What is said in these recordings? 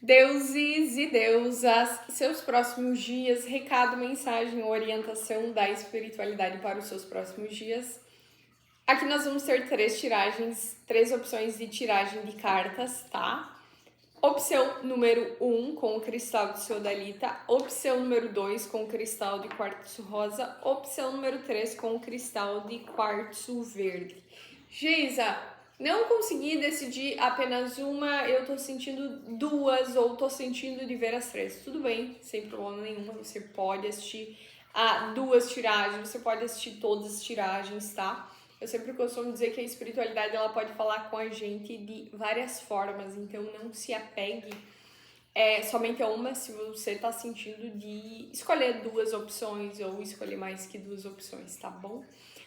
Deuses e deusas, seus próximos dias, recado, mensagem, orientação da espiritualidade para os seus próximos dias. Aqui nós vamos ter 3 tiragens, 3 opções de tiragem de cartas, tá? Opção número 1 com o cristal de sodalita, opção número 2 com o cristal de quartzo rosa, opção número 3 com o cristal de quartzo verde. Geisa, não consegui decidir apenas uma, eu tô sentindo 2 ou tô sentindo de ver as 3. Tudo bem, sem problema nenhum, você pode assistir a 2 tiragens, você pode assistir todas as tiragens, tá? Eu sempre costumo dizer que a espiritualidade ela pode falar com a gente de várias formas, então não se apegue somente a uma se você tá sentindo de escolher 2 opções ou escolher mais que 2 opções, tá bom?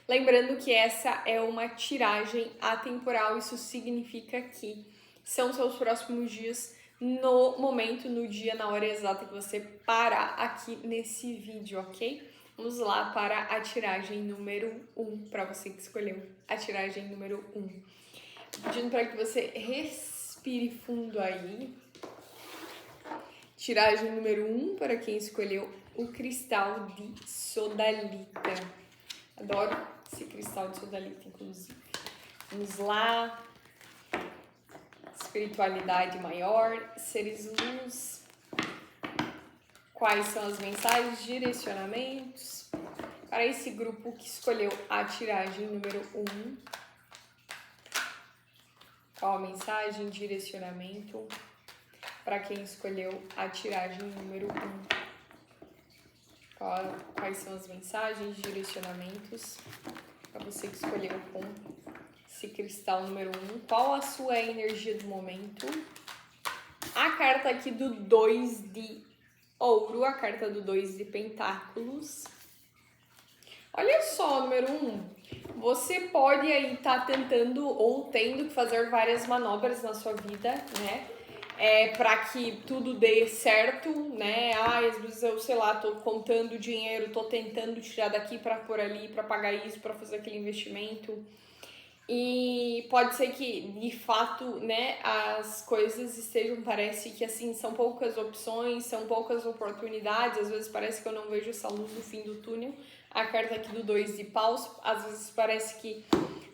Lembrando que essa é uma tiragem atemporal, isso significa que são seus próximos dias no momento, no dia, na hora exata que você parar aqui nesse vídeo, ok? Vamos lá para a tiragem número 1, para você que escolheu a tiragem número 1. Pedindo para que você respire fundo aí. Tiragem número 1 para quem escolheu o cristal de sodalita. Adoro esse cristal de sodalita, inclusive. Vamos lá. Espiritualidade maior, seres luz. Quais são as mensagens, direcionamentos para esse grupo que escolheu a tiragem número 1? Qual a mensagem, direcionamento para quem escolheu a tiragem número 1? Quais são as mensagens, direcionamentos para você que escolheu com esse cristal número 1? Qual a sua energia do momento? A carta aqui do 2 de ouro, a carta do 2 de pentáculos. Olha só, número 1, você pode aí estar tentando ou tendo que fazer várias manobras na sua vida, né? Para que tudo dê certo, né? Às vezes eu, sei lá, tô contando dinheiro, tô tentando tirar daqui para pôr ali, para pagar isso, para fazer aquele investimento. E pode ser que, de fato, né, as coisas estejam, parece que assim, são poucas opções, são poucas oportunidades, às vezes parece que eu não vejo essa luz no fim do túnel. A carta aqui do 2 de paus, às vezes parece que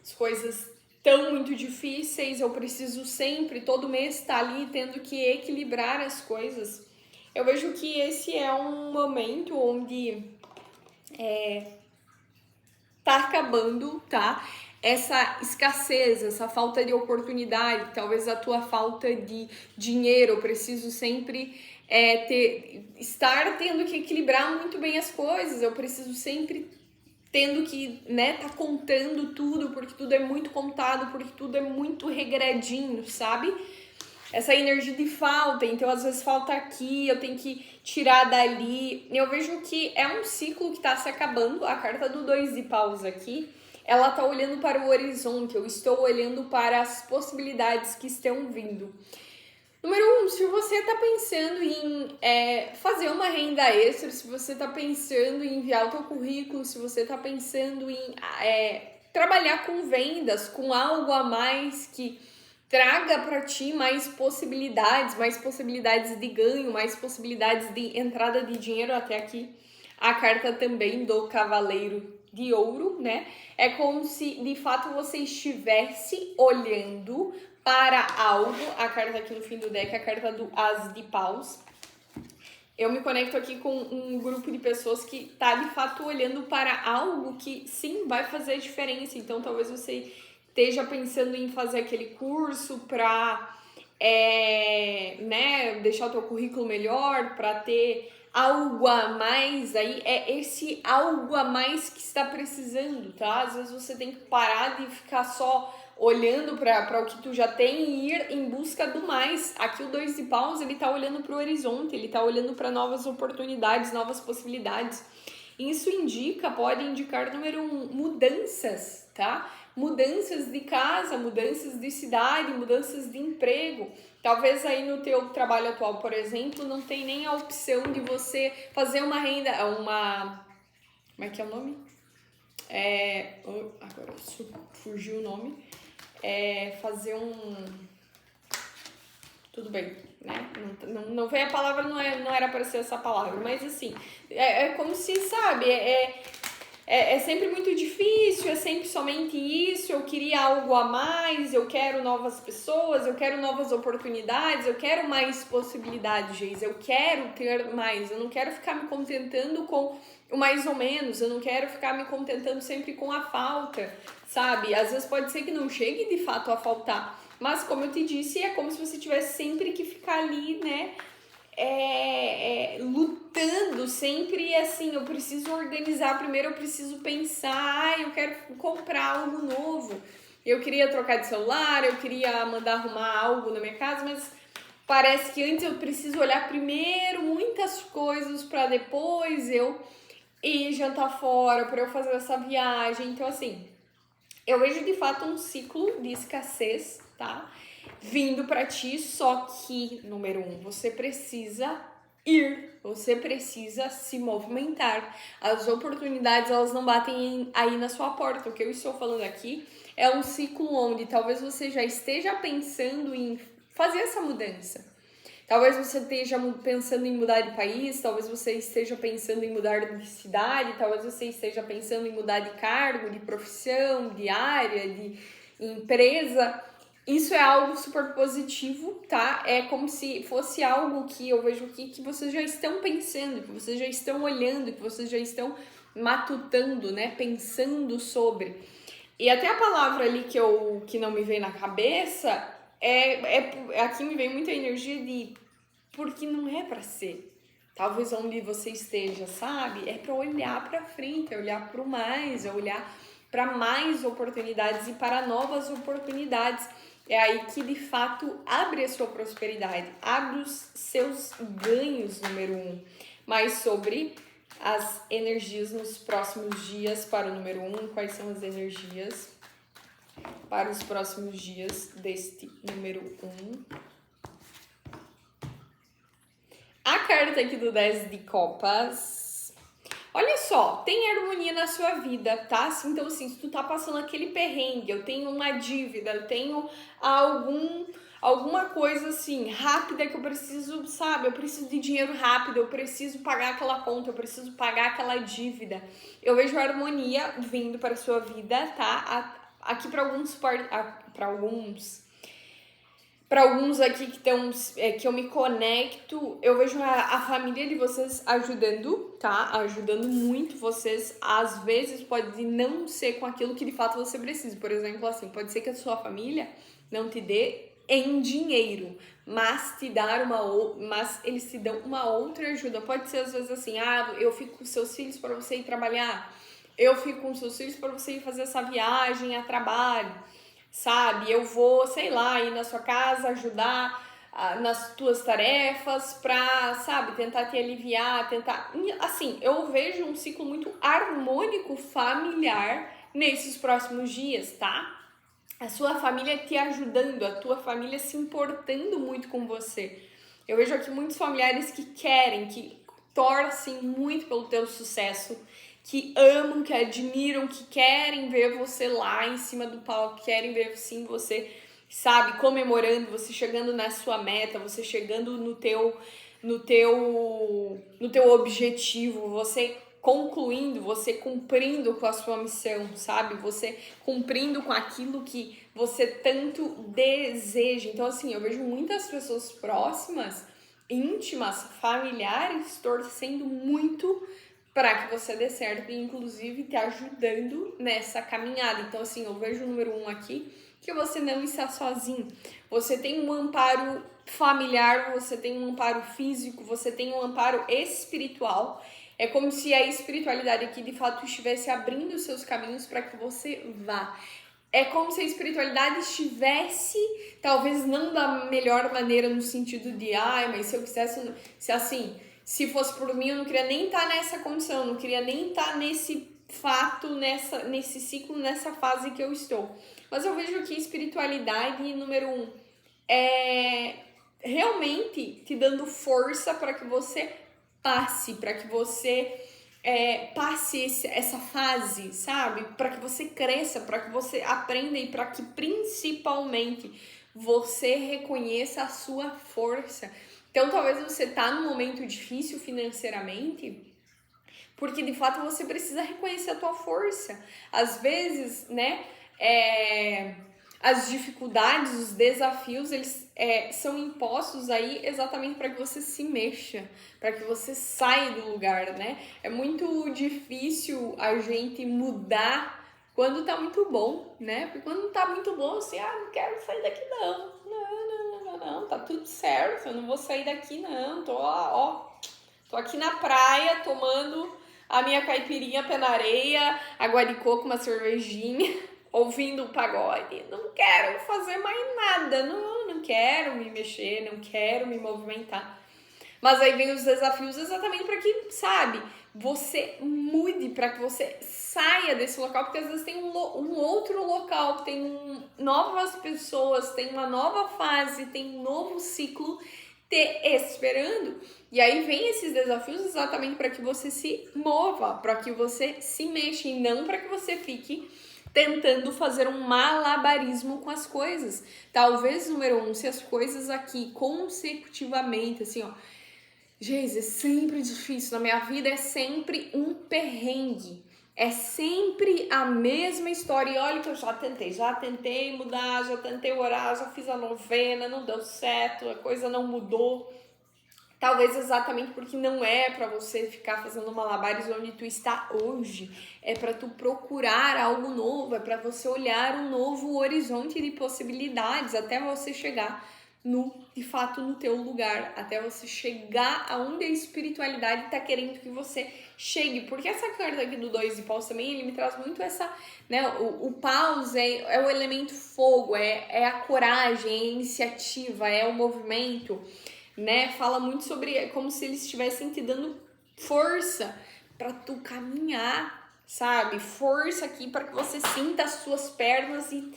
as coisas estão muito difíceis, eu preciso sempre, todo mês estar ali tendo que equilibrar as coisas. Eu vejo que esse é um momento onde tá acabando, tá? Essa escassez, essa falta de oportunidade, talvez a tua falta de dinheiro, eu preciso sempre estar tendo que equilibrar muito bem as coisas, eu preciso sempre tendo que, né, tá contando tudo, porque tudo é muito contado, porque tudo é muito regradinho, sabe? Essa energia de falta, então às vezes falta aqui, eu tenho que tirar dali. Eu vejo que é um ciclo que tá se acabando. A carta do 2 de paus aqui, ela tá olhando para o horizonte, eu estou olhando para as possibilidades que estão vindo. Número 1, se você tá pensando em fazer uma renda extra, se você tá pensando em enviar o teu currículo, se você tá pensando em trabalhar com vendas, com algo a mais que traga para ti mais possibilidades de ganho, mais possibilidades de entrada de dinheiro. Até aqui a carta também do cavaleiro de ouro, né? É como se de fato você estivesse olhando para algo. A carta aqui no fim do deck, a carta do as de paus. Eu me conecto aqui com um grupo de pessoas que tá de fato olhando para algo que sim vai fazer diferença. Então talvez você esteja pensando em fazer aquele curso para deixar o teu currículo melhor, para ter algo a mais aí, é esse algo a mais que está precisando, tá? Às vezes você tem que parar de ficar só olhando para o que tu já tem e ir em busca do mais. Aqui o 2 de paus, ele tá olhando para o horizonte, ele tá olhando para novas oportunidades, novas possibilidades. Isso pode indicar, número 1, mudanças, tá? Mudanças de casa, mudanças de cidade, mudanças de emprego. Talvez aí no teu trabalho atual, por exemplo, não tem nem a opção de você fazer uma renda, como é que é o nome? Agora fugiu o nome. Fazer tudo bem, né? não veio a palavra, não era para ser essa palavra, mas assim, é como se, sabe, é sempre muito difícil, é sempre somente isso, eu queria algo a mais, eu quero novas pessoas, eu quero novas oportunidades, eu quero mais possibilidades, Geis, eu quero ter mais, eu não quero ficar me contentando com o mais ou menos, eu não quero ficar me contentando sempre com a falta, sabe? Às vezes pode ser que não chegue de fato a faltar, mas como eu te disse, é como se você tivesse sempre que ficar ali, né? Lutando sempre assim, eu preciso organizar, primeiro eu preciso pensar, eu quero comprar algo novo, eu queria trocar de celular, eu queria mandar arrumar algo na minha casa, mas parece que antes eu preciso olhar primeiro muitas coisas para depois eu ir jantar fora, para eu fazer essa viagem. Então assim, eu vejo de fato um ciclo de escassez, tá? Vindo para ti, só que, número 1, você precisa ir, você precisa se movimentar. As oportunidades, elas não batem aí na sua porta. O que eu estou falando aqui é um ciclo onde talvez você já esteja pensando em fazer essa mudança. Talvez você esteja pensando em mudar de país, talvez você esteja pensando em mudar de cidade, talvez você esteja pensando em mudar de cargo, de profissão, de área, de empresa. Isso é algo super positivo, tá? É como se fosse algo que eu vejo aqui que vocês já estão pensando, que vocês já estão olhando, que vocês já estão matutando, né? Pensando sobre. E até a palavra ali que não me veio na cabeça, aqui me veio muita energia de porque não é pra ser. Talvez onde você esteja, sabe? É pra olhar pra frente, é olhar pro mais, é olhar para mais oportunidades e para novas oportunidades. É aí que de fato abre a sua prosperidade, abre os seus ganhos, número 1. Mas sobre as energias nos próximos dias para o número 1, quais são as energias para os próximos dias deste número 1? A carta aqui do 10 de copas. Olha só, tem harmonia na sua vida, tá? Então, assim, se tu tá passando aquele perrengue, eu tenho uma dívida, eu tenho alguma coisa, assim, rápida que eu preciso, sabe? Eu preciso de dinheiro rápido, eu preciso pagar aquela conta, eu preciso pagar aquela dívida. Eu vejo a harmonia vindo para a sua vida, tá? Aqui para alguns aqui que estão, que eu me conecto, eu vejo a família de vocês ajudando, tá? Ajudando muito vocês. Às vezes pode não ser com aquilo que de fato você precisa. Por exemplo, assim, pode ser que a sua família não te dê em dinheiro, mas eles te dão uma outra ajuda. Pode ser às vezes assim, eu fico com seus filhos para você ir trabalhar. Eu fico com seus filhos para você ir fazer essa viagem a trabalho. Sabe, eu vou, sei lá, ir na sua casa, ajudar nas tuas tarefas pra, sabe, tentar te aliviar, assim, eu vejo um ciclo muito harmônico familiar nesses próximos dias, tá? A sua família te ajudando, a tua família se importando muito com você. Eu vejo aqui muitos familiares que torcem muito pelo teu sucesso, que amam, que admiram, que querem ver você lá em cima do palco, querem ver sim você, sabe, comemorando, você chegando na sua meta, você chegando no teu objetivo, você concluindo, você cumprindo com a sua missão, sabe? Você cumprindo com aquilo que você tanto deseja. Então, assim, eu vejo muitas pessoas próximas, íntimas, familiares, torcendo muito para que você dê certo e, inclusive, te ajudando nessa caminhada. Então, assim, eu vejo o número 1 aqui, que você não está sozinho. Você tem um amparo familiar, você tem um amparo físico, você tem um amparo espiritual. É como se a espiritualidade aqui, de fato, estivesse abrindo os seus caminhos para que você vá. É como se a espiritualidade estivesse, talvez não da melhor maneira no sentido de, mas se eu quisesse, se fosse por mim, eu não queria nem estar nessa condição, não queria nem estar nesse fato, nesse ciclo, nessa fase que eu estou. Mas eu vejo que espiritualidade, número 1, é realmente te dando força para que você passe, para que você passe essa fase, sabe? Para que você cresça, para que você aprenda e para que principalmente você reconheça a sua força. Então, talvez você tá num momento difícil financeiramente, porque de fato você precisa reconhecer a tua força. Às vezes, né, as dificuldades, os desafios, eles são impostos aí exatamente para que você se mexa, para que você saia do lugar, né? É muito difícil a gente mudar quando tá muito bom, né? Porque quando não tá muito bom, assim, não quero sair daqui não. Não, tá tudo certo, eu não vou sair daqui não. Tô aqui na praia tomando a minha caipirinha pé na areia, água de coco, uma cervejinha, ouvindo um pagode. Não quero fazer mais nada, não quero me mexer, não quero me movimentar. Mas aí vem os desafios exatamente para que, sabe, você mude, para que você saia desse local, porque às vezes tem um outro local, tem novas pessoas, tem uma nova fase, tem um novo ciclo te esperando. E aí vem esses desafios exatamente para que você se mova, para que você se mexa e não para que você fique tentando fazer um malabarismo com as coisas. Talvez, número 1, se as coisas aqui consecutivamente, assim, ó, gente, é sempre difícil, na minha vida é sempre um perrengue. É sempre a mesma história. E olha que eu já tentei mudar, já tentei orar, já fiz a novena, não deu certo, a coisa não mudou. Talvez exatamente porque não é para você ficar fazendo malabares onde tu está hoje. É para tu procurar algo novo, é para você olhar um novo horizonte de possibilidades até você chegar de fato no teu lugar, até você chegar aonde a espiritualidade está querendo que você chegue, porque essa carta aqui do 2 de paus também, ele me traz muito essa, né, o paus é o elemento fogo, é a coragem, é a iniciativa, é o movimento, né, fala muito sobre, como se eles estivessem te dando força para tu caminhar, sabe, força aqui para que você sinta as suas pernas e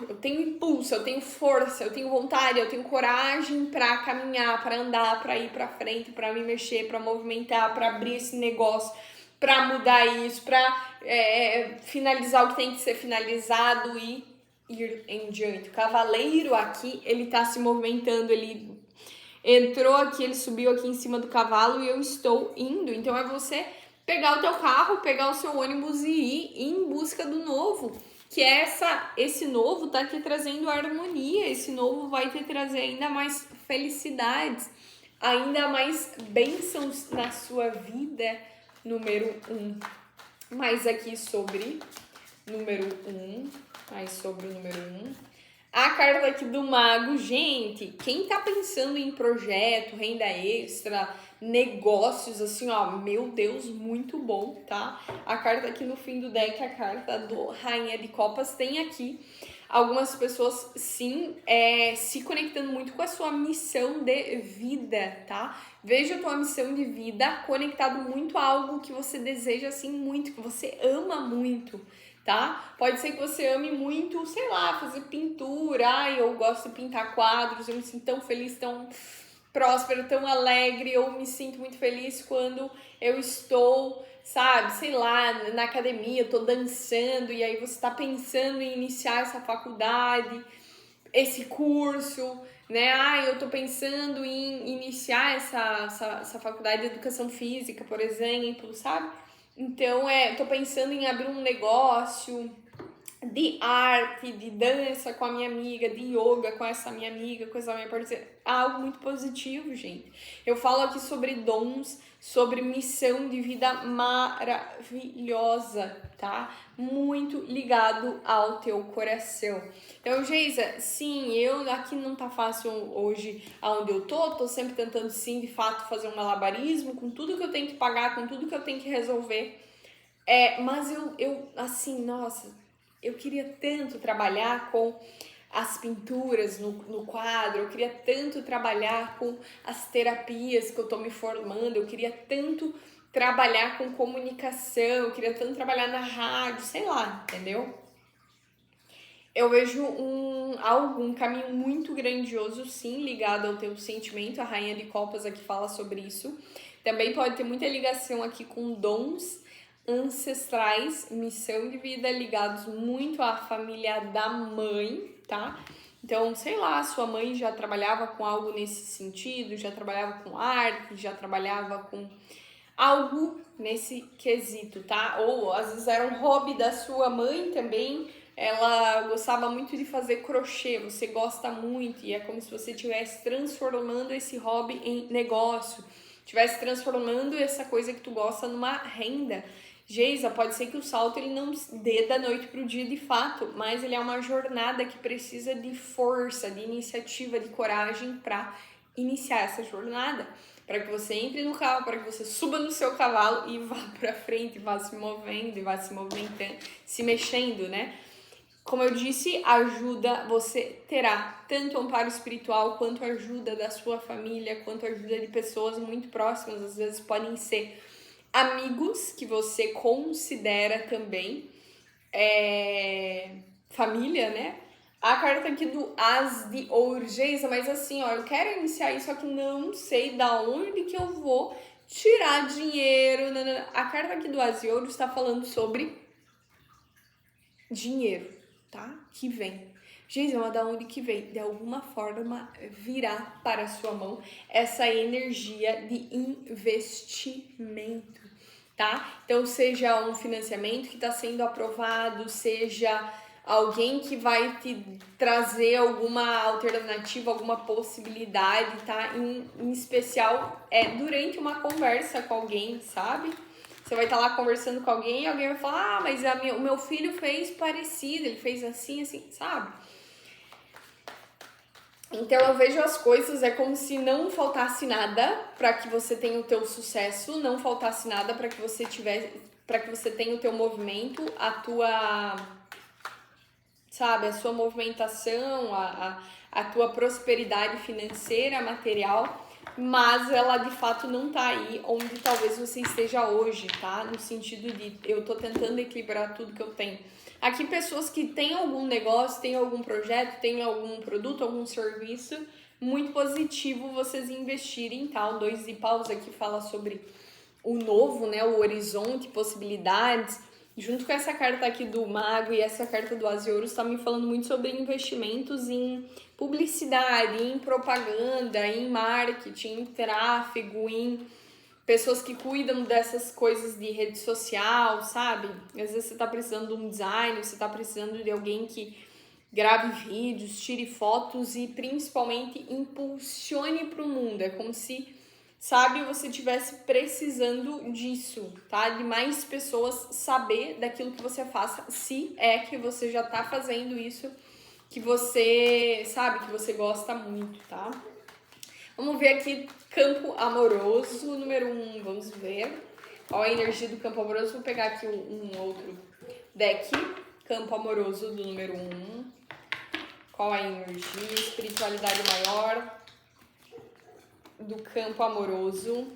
eu tenho impulso, eu tenho força, eu tenho vontade, eu tenho coragem para caminhar, para andar, para ir para frente, para me mexer, para movimentar, para abrir esse negócio, para mudar isso, para finalizar o que tem que ser finalizado e ir em diante. O cavaleiro aqui, ele tá se movimentando, ele entrou aqui, ele subiu aqui em cima do cavalo e eu estou indo. Então é você pegar o teu carro, pegar o seu ônibus e ir em busca do novo. Que esse novo tá te trazendo harmonia, esse novo vai te trazer ainda mais felicidades, ainda mais bênçãos na sua vida, número 1. Mais aqui sobre número 1, mais sobre o número 1. A carta aqui do mago, gente, quem tá pensando em projeto, renda extra, negócios, assim, ó, meu Deus, muito bom, tá? A carta aqui no fim do deck, a carta do Rainha de Copas, tem aqui algumas pessoas, sim, se conectando muito com a sua missão de vida, tá? Veja a tua missão de vida conectado muito a algo que você deseja, assim, muito, que você ama muito, tá? Pode ser que você ame muito, sei lá, fazer pintura. Eu gosto de pintar quadros, eu me sinto tão feliz, tão próspera, tão alegre. Eu me sinto muito feliz quando eu estou, sabe, sei lá, na academia, eu tô dançando e aí você tá pensando em iniciar essa faculdade, esse curso, né? Eu tô pensando em iniciar essa faculdade de educação física, por exemplo, sabe? Então, tô pensando em abrir um negócio de arte, de dança com a minha amiga, de yoga com essa minha amiga, com essa minha parceira. Algo muito positivo, gente. Eu falo aqui sobre dons, sobre missão de vida maravilhosa, tá? Muito ligado ao teu coração. Então, Geisa, sim, eu aqui não tá fácil hoje aonde eu tô sempre tentando, sim, de fato, fazer um malabarismo com tudo que eu tenho que pagar, com tudo que eu tenho que resolver. Mas eu assim, nossa, eu queria tanto trabalhar com as pinturas no quadro, eu queria tanto trabalhar com as terapias que eu tô me formando, eu queria tanto trabalhar com comunicação, eu queria tanto trabalhar na rádio, sei lá, entendeu? Eu vejo um caminho muito grandioso, sim, ligado ao teu sentimento. A Rainha de Copas aqui fala sobre isso. Também pode ter muita ligação aqui com dons ancestrais, missão de vida, ligados muito à família da mãe, tá? Então, sei lá, sua mãe já trabalhava com algo nesse sentido, já trabalhava com arte, já trabalhava com algo nesse quesito, tá? Ou às vezes era um hobby da sua mãe também, ela gostava muito de fazer crochê, você gosta muito, e é como se você estivesse transformando esse hobby em negócio, estivesse transformando essa coisa que tu gosta numa renda. Geisa, pode ser que o salto ele não dê da noite pro dia de fato, mas ele é uma jornada que precisa de força, de iniciativa, de coragem para iniciar essa jornada, para que você entre no carro, para que você suba no seu cavalo e vá para frente, vá se movendo e vá se movimentando, se mexendo, né? Como eu disse, ajuda, você terá tanto amparo espiritual quanto ajuda da sua família, quanto ajuda de pessoas muito próximas, às vezes podem ser amigos que você considera também família, né? A carta aqui do As de Ouro, Geisa, mas assim, ó, eu quero iniciar isso, só que não sei da onde que eu vou tirar dinheiro. Nanana. A carta aqui do As de Ouro está falando sobre dinheiro, tá? Que vem. Geisa, mas da onde que vem? De alguma forma virá para a sua mão essa energia de investimento, tá? Então, seja um financiamento que está sendo aprovado, seja alguém que vai te trazer alguma alternativa, alguma possibilidade, tá? Em especial, durante uma conversa com alguém, sabe? Você vai estar lá conversando com alguém e alguém vai falar, mas o meu filho fez parecido, ele fez assim, assim, sabe? Então eu vejo as coisas, é como se não faltasse nada para que você tenha o teu sucesso, não faltasse nada para que você tenha o teu movimento, a tua, sabe, a sua movimentação, a tua prosperidade financeira, material, mas ela de fato não tá aí onde talvez você esteja hoje, tá? No sentido de eu tô tentando equilibrar tudo que eu tenho. Aqui pessoas que têm algum negócio, têm algum projeto, têm algum produto, algum serviço, muito positivo vocês investirem, tá? O 2 de paus aqui fala sobre o novo, né? O horizonte, possibilidades. Junto com essa carta aqui do Mago e essa carta do As de Ouros, tá me falando muito sobre investimentos em publicidade, em propaganda, em marketing, em tráfego, em pessoas que cuidam dessas coisas de rede social, sabe? Às vezes você tá precisando de um design, você tá precisando de alguém que grave vídeos, tire fotos e principalmente impulsione para o mundo. É como se, sabe, você estivesse precisando disso, tá? De mais pessoas saber daquilo que você faça, se é que você já tá fazendo isso, que você sabe, que você gosta muito, tá? Vamos ver aqui, campo amoroso, número 1, vamos ver. Qual a energia do campo amoroso? Vou pegar aqui um outro deck. Campo amoroso do número 1. Qual a energia? Espiritualidade maior do campo amoroso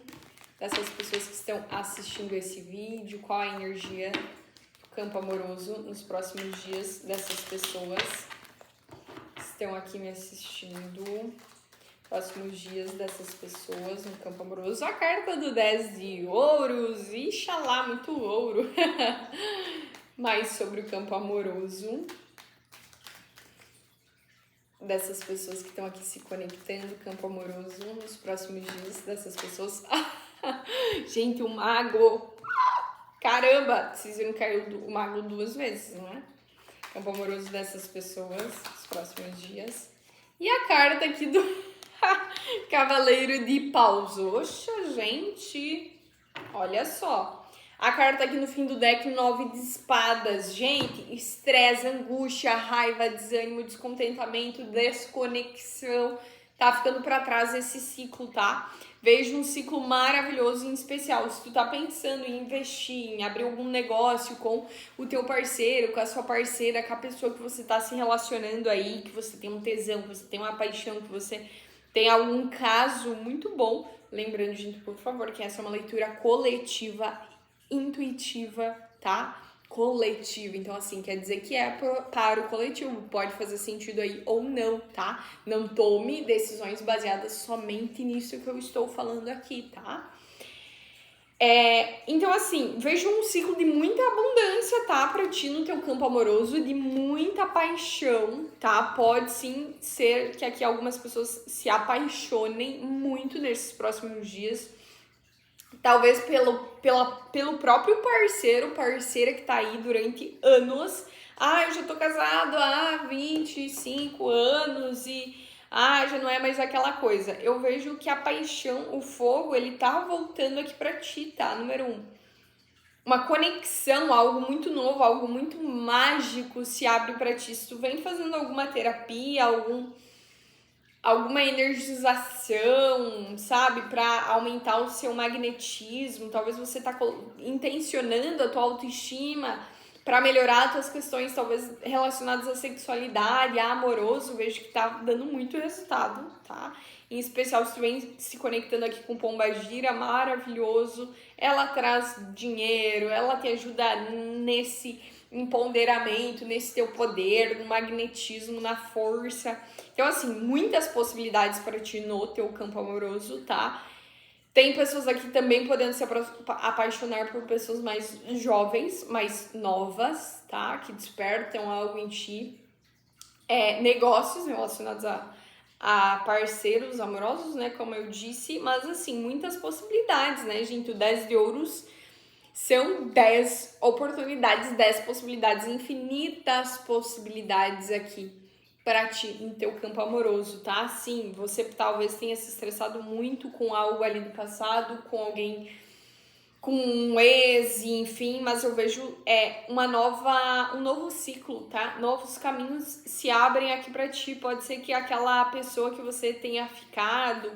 dessas pessoas que estão assistindo esse vídeo. Qual a energia do campo amoroso nos próximos dias dessas pessoas que estão aqui me assistindo? Próximos dias dessas pessoas no campo amoroso. A carta do 10 de ouros. Ixalá, muito ouro. Mais sobre o campo amoroso dessas pessoas que estão aqui se conectando, campo amoroso nos próximos dias dessas pessoas. Gente, o mago. Caramba, vocês viram que caiu o mago 2 vezes, não é? Campo amoroso dessas pessoas nos próximos dias. E a carta aqui do Cavaleiro de Paus. Oxa, gente, olha só. A carta aqui no fim do deck, 9 de espadas. Gente, estresse, angústia, raiva, desânimo, descontentamento, desconexão. Tá ficando pra trás esse ciclo, tá? Vejo um ciclo maravilhoso, em especial se tu tá pensando em investir, em abrir algum negócio com o teu parceiro, com a sua parceira, com a pessoa que você tá se relacionando aí, que você tem um tesão, que você tem uma paixão, que você tem algum caso muito bom. Lembrando, gente, por favor, que essa é uma leitura coletiva, intuitiva, tá? Coletiva. Então, assim, quer dizer que é para o coletivo. Pode fazer sentido aí ou não, tá? Não tome decisões baseadas somente nisso que eu estou falando aqui, tá? Então, assim, vejo um ciclo de muita abundância, tá? Pra ti no teu campo amoroso, de muita paixão, tá? Pode sim ser que aqui algumas pessoas se apaixonem muito nesses próximos dias. Talvez pelo próprio parceiro, parceira que tá aí durante anos. Eu já tô casado há 25 anos e já não é mais aquela coisa. Eu vejo que a paixão, o fogo, ele tá voltando aqui pra ti, tá? Número 1. Uma conexão, algo muito novo, algo muito mágico se abre pra ti. Se tu vem fazendo alguma terapia, alguma energização, sabe, para aumentar o seu magnetismo, talvez você tá intencionando a tua autoestima para melhorar as tuas questões, talvez relacionadas à sexualidade, a amoroso, vejo que tá dando muito resultado, tá? Em especial se tu vem se conectando aqui com Pombagira, maravilhoso, ela traz dinheiro, ela te ajuda nesse empoderamento, nesse teu poder, no magnetismo, na força. Então, assim, muitas possibilidades para ti no teu campo amoroso, tá? Tem pessoas aqui também podendo se apaixonar por pessoas mais jovens, mais novas, tá? Que despertam algo em ti. Negócios relacionados a parceiros amorosos, né? Como eu disse. Mas, assim, muitas possibilidades, né, gente? O 10 de ouros são 10 oportunidades, 10 possibilidades, infinitas possibilidades aqui para ti em teu campo amoroso, tá? Sim, você talvez tenha se estressado muito com algo ali do passado, com alguém, com um ex, enfim, mas eu vejo um novo ciclo, tá? Novos caminhos se abrem aqui para ti. Pode ser que aquela pessoa que você tenha ficado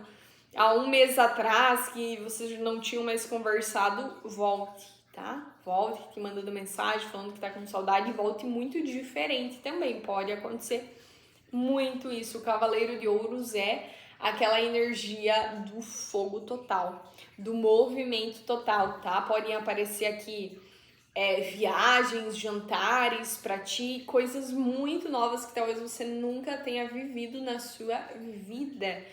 há um mês atrás, que vocês não tinham mais conversado, volte, tá? Volte, te mandando mensagem, falando que tá com saudade, e volte muito diferente também, pode acontecer muito isso. O Cavaleiro de Ouros é aquela energia do fogo total, do movimento total, tá? Podem aparecer aqui viagens, jantares pra ti, coisas muito novas que talvez você nunca tenha vivido na sua vida,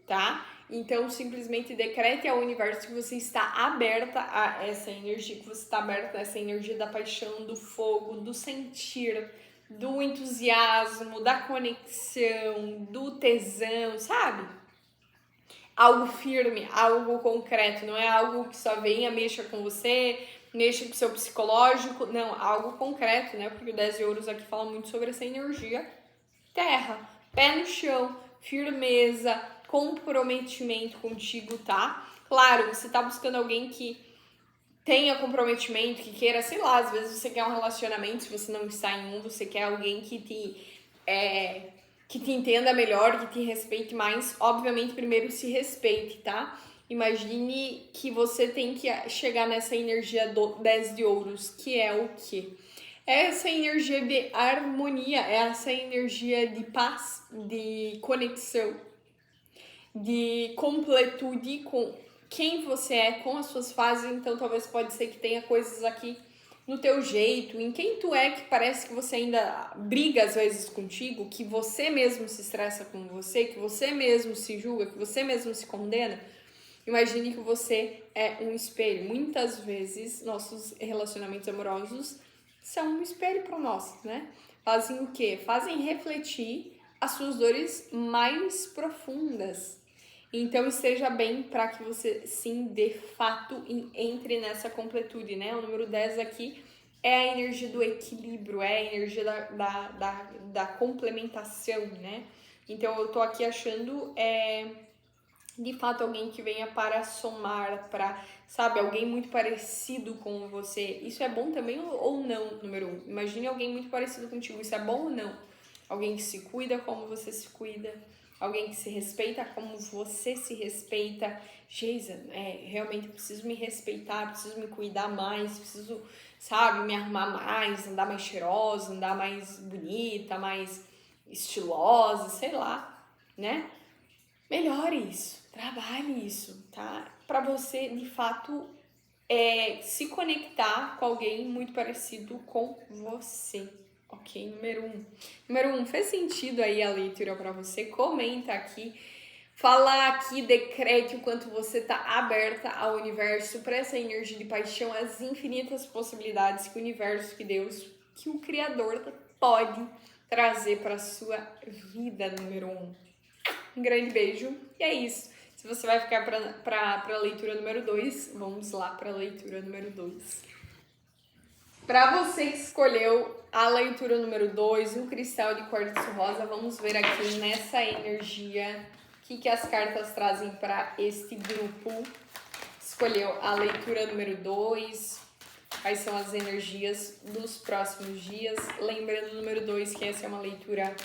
tá? Então, simplesmente decrete ao universo que você está aberta a essa energia, que você está aberta a essa energia da paixão, do fogo, do sentir, do entusiasmo, da conexão, do tesão, sabe? Algo firme, algo concreto, não é algo que só venha, mexa com você, mexa com o seu psicológico, não, algo concreto, né? Porque o 10 de ouros aqui fala muito sobre essa energia terra, pé no chão, firmeza, comprometimento contigo, tá? Claro, você tá buscando alguém que tenha comprometimento, que queira, sei lá, às vezes você quer um relacionamento, se você não está em um, você quer alguém que te entenda melhor, que te respeite mais. Obviamente, primeiro se respeite, tá? Imagine que você tem que chegar nessa energia do 10 de ouros, que é o quê? É essa energia de harmonia, é essa energia de paz, de conexão, de completude com quem você é, com as suas fases. Então talvez pode ser que tenha coisas aqui no teu jeito, em quem tu é, que parece que você ainda briga às vezes contigo, que você mesmo se estressa com você, que você mesmo se julga, que você mesmo se condena. Imagine que você é um espelho. Muitas vezes nossos relacionamentos amorosos são um espelho para nós, né? Fazem o quê? Fazem refletir as suas dores mais profundas. Então esteja bem para que você sim, de fato, entre nessa completude, né? O número 10 aqui é a energia do equilíbrio, é a energia da complementação, né? Então eu tô aqui achando de fato alguém que venha para somar, para, sabe, alguém muito parecido com você. Isso é bom também ou não, número 1? Imagine alguém muito parecido contigo, isso é bom ou não? Alguém que se cuida como você se cuida, alguém que se respeita como você se respeita. Geisa, realmente eu preciso me respeitar, preciso me cuidar mais, preciso, sabe, me arrumar mais, andar mais cheirosa, andar mais bonita, mais estilosa, sei lá, né? Melhore isso, trabalhe isso, tá? Para você, de fato, se conectar com alguém muito parecido com você, ok? Número 1. Número 1, fez sentido aí a leitura para você? Comenta aqui. Falar aqui, decrete o quanto você está aberta ao universo, para essa energia de paixão, as infinitas possibilidades que o universo, que Deus, que o Criador pode trazer para a sua vida, número 1. Um grande beijo. E é isso. Se você vai ficar para a leitura número 2, vamos lá para a leitura número 2. Para você que escolheu a leitura número 2, o cristal de quartzo rosa, vamos ver aqui nessa energia o que as cartas trazem para este grupo. Escolheu a leitura número 2, quais são as energias dos próximos dias. Lembrando, número 2, que essa é uma leitura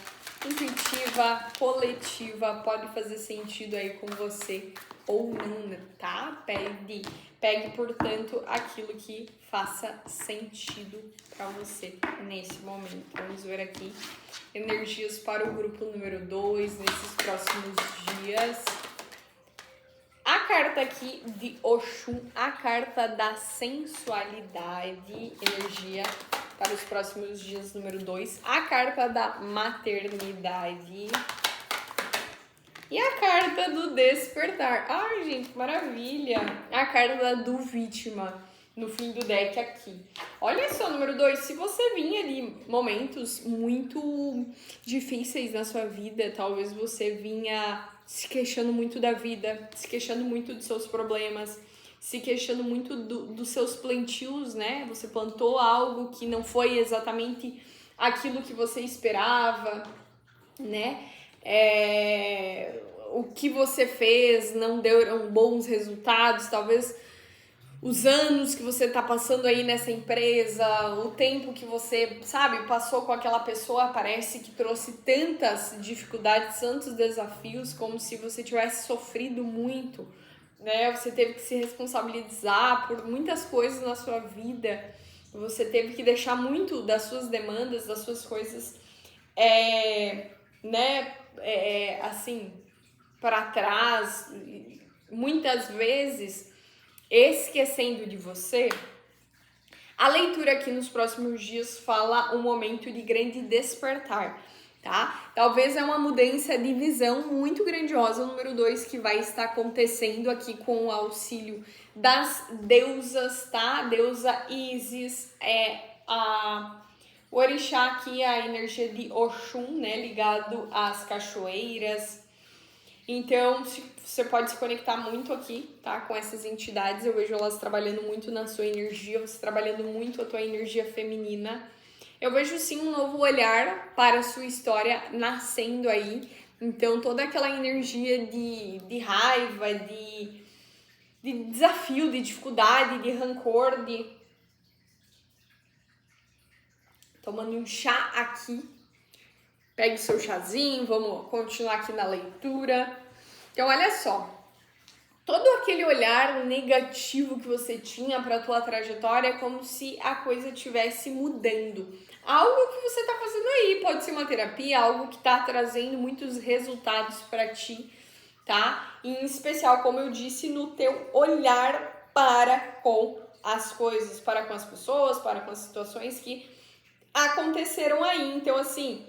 intuitiva, coletiva, pode fazer sentido aí com você ou não, tá? Pegue, portanto, aquilo que faça sentido para você nesse momento. Vamos ver aqui energias para o grupo número 2 nesses próximos dias. A carta aqui de Oxum, a carta da sensualidade, energia para os próximos dias, número 2. A carta da maternidade. E a carta do despertar. Ai, gente, que maravilha! A carta do vítima no fim do deck aqui. Olha só, número 2, se você vinha de momentos muito difíceis na sua vida, talvez você vinha se queixando muito da vida, se queixando muito dos seus problemas, se queixando muito dos seus plantios, né? Você plantou algo que não foi exatamente aquilo que você esperava, né? O que você fez não deu bons resultados, talvez os anos que você tá passando aí nessa empresa, o tempo que você, sabe, passou com aquela pessoa, parece que trouxe tantas dificuldades, tantos desafios, como se você tivesse sofrido muito, né? Você teve que se responsabilizar por muitas coisas na sua vida, você teve que deixar muito das suas demandas, das suas coisas, assim, para trás, muitas vezes esquecendo de você. A leitura aqui nos próximos dias fala um momento de grande despertar, tá? Talvez é uma mudança de visão muito grandiosa, o número 2, que vai estar acontecendo aqui com o auxílio das deusas, tá? Deusa Isis, o orixá aqui é a energia de Oxum, né? Ligado às cachoeiras. Então, você pode se conectar muito aqui, tá? Com essas entidades. Eu vejo elas trabalhando muito na sua energia, você trabalhando muito a tua energia feminina. Eu vejo, sim, um novo olhar para a sua história nascendo aí. Então, toda aquela energia de raiva, de desafio, de dificuldade, de rancor, Tomando um chá aqui. Pegue seu chazinho, vamos continuar aqui na leitura. Então, olha só. Todo aquele olhar negativo que você tinha para a tua trajetória é como se a coisa estivesse mudando. Algo que você está fazendo aí, pode ser uma terapia, algo que está trazendo muitos resultados para ti, tá? Em especial, como eu disse, no teu olhar para com as coisas, para com as pessoas, para com as situações que aconteceram aí. Então, assim,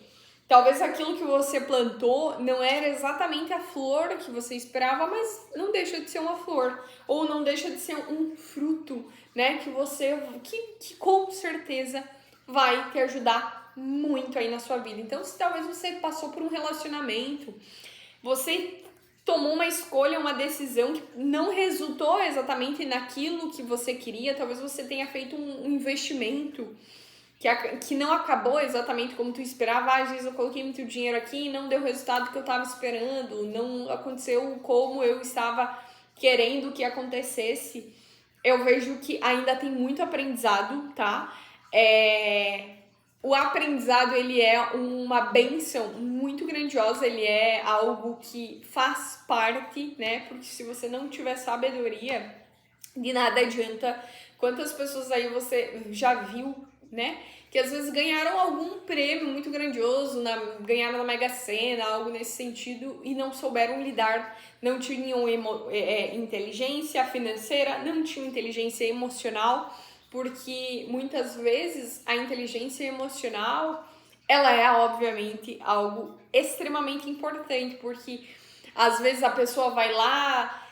talvez aquilo que você plantou não era exatamente a flor que você esperava, mas não deixa de ser uma flor, ou não deixa de ser um fruto, né? Que com certeza vai te ajudar muito aí na sua vida. Então, se talvez você passou por um relacionamento, você tomou uma escolha, uma decisão que não resultou exatamente naquilo que você queria, talvez você tenha feito um investimento que não acabou exatamente como tu esperava. Às vezes eu coloquei muito dinheiro aqui e não deu o resultado que eu estava esperando, não aconteceu como eu estava querendo que acontecesse. Eu vejo que ainda tem muito aprendizado, tá? O aprendizado, ele é uma bênção muito grandiosa, ele é algo que faz parte, né? Porque se você não tiver sabedoria, de nada adianta. Quantas pessoas aí você já viu, né? Que às vezes ganharam algum prêmio muito grandioso, ganharam na Mega Sena, algo nesse sentido, e não souberam lidar, não tinham inteligência financeira, não tinham inteligência emocional, porque muitas vezes a inteligência emocional, ela é obviamente algo extremamente importante, porque Às vezes a pessoa vai lá,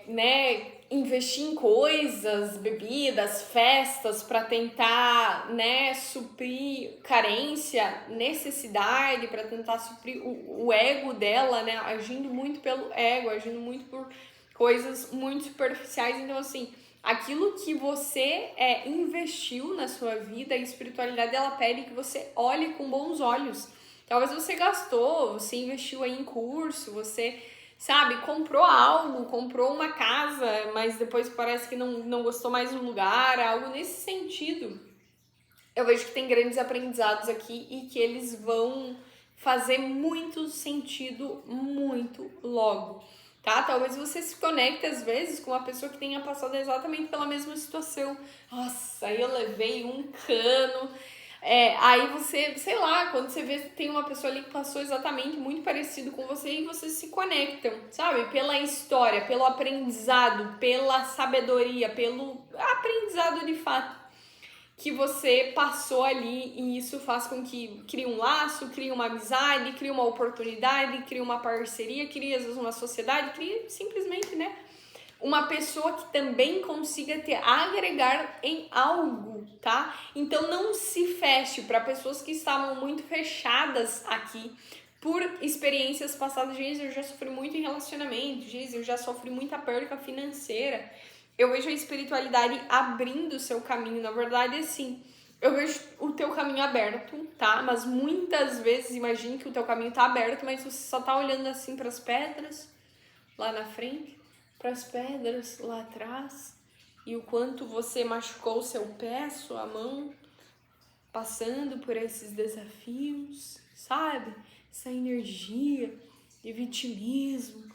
né, investir em coisas, bebidas, festas, para tentar, né, suprir carência, necessidade, para tentar suprir o ego dela, né, agindo muito pelo ego, agindo muito por coisas muito superficiais. Então, assim, aquilo que você investiu na sua vida, a espiritualidade, ela pede que você olhe com bons olhos. Talvez você gastou, você investiu aí em curso, você, sabe, comprou algo, comprou uma casa, mas depois parece que não gostou mais do lugar, algo nesse sentido. Eu vejo que tem grandes aprendizados aqui e que eles vão fazer muito sentido muito logo, tá? Talvez você se conecte às vezes com uma pessoa que tenha passado exatamente pela mesma situação. Nossa, aí eu levei um cano. Aí você, sei lá, quando você vê tem uma pessoa ali que passou exatamente muito parecido com você e vocês se conectam, sabe? Pela história, pelo aprendizado, pela sabedoria, pelo aprendizado de fato que você passou ali, e isso faz com que crie um laço, crie uma amizade, crie uma oportunidade, crie uma parceria, crie às vezes uma sociedade, crie simplesmente, né, uma pessoa que também consiga te agregar em algo, tá? Então não se feche para pessoas que estavam muito fechadas aqui por experiências passadas. Gente, eu já sofri muito em relacionamento, gente, eu já sofri muita perca financeira. Eu vejo a espiritualidade abrindo o seu caminho, na verdade, assim, eu vejo o teu caminho aberto, tá? Mas muitas vezes, imagine que o teu caminho tá aberto, mas você só tá olhando assim para as pedras lá na frente, para as pedras lá atrás, e o quanto você machucou o seu pé, sua mão, passando por esses desafios, sabe? Essa energia de vitimismo,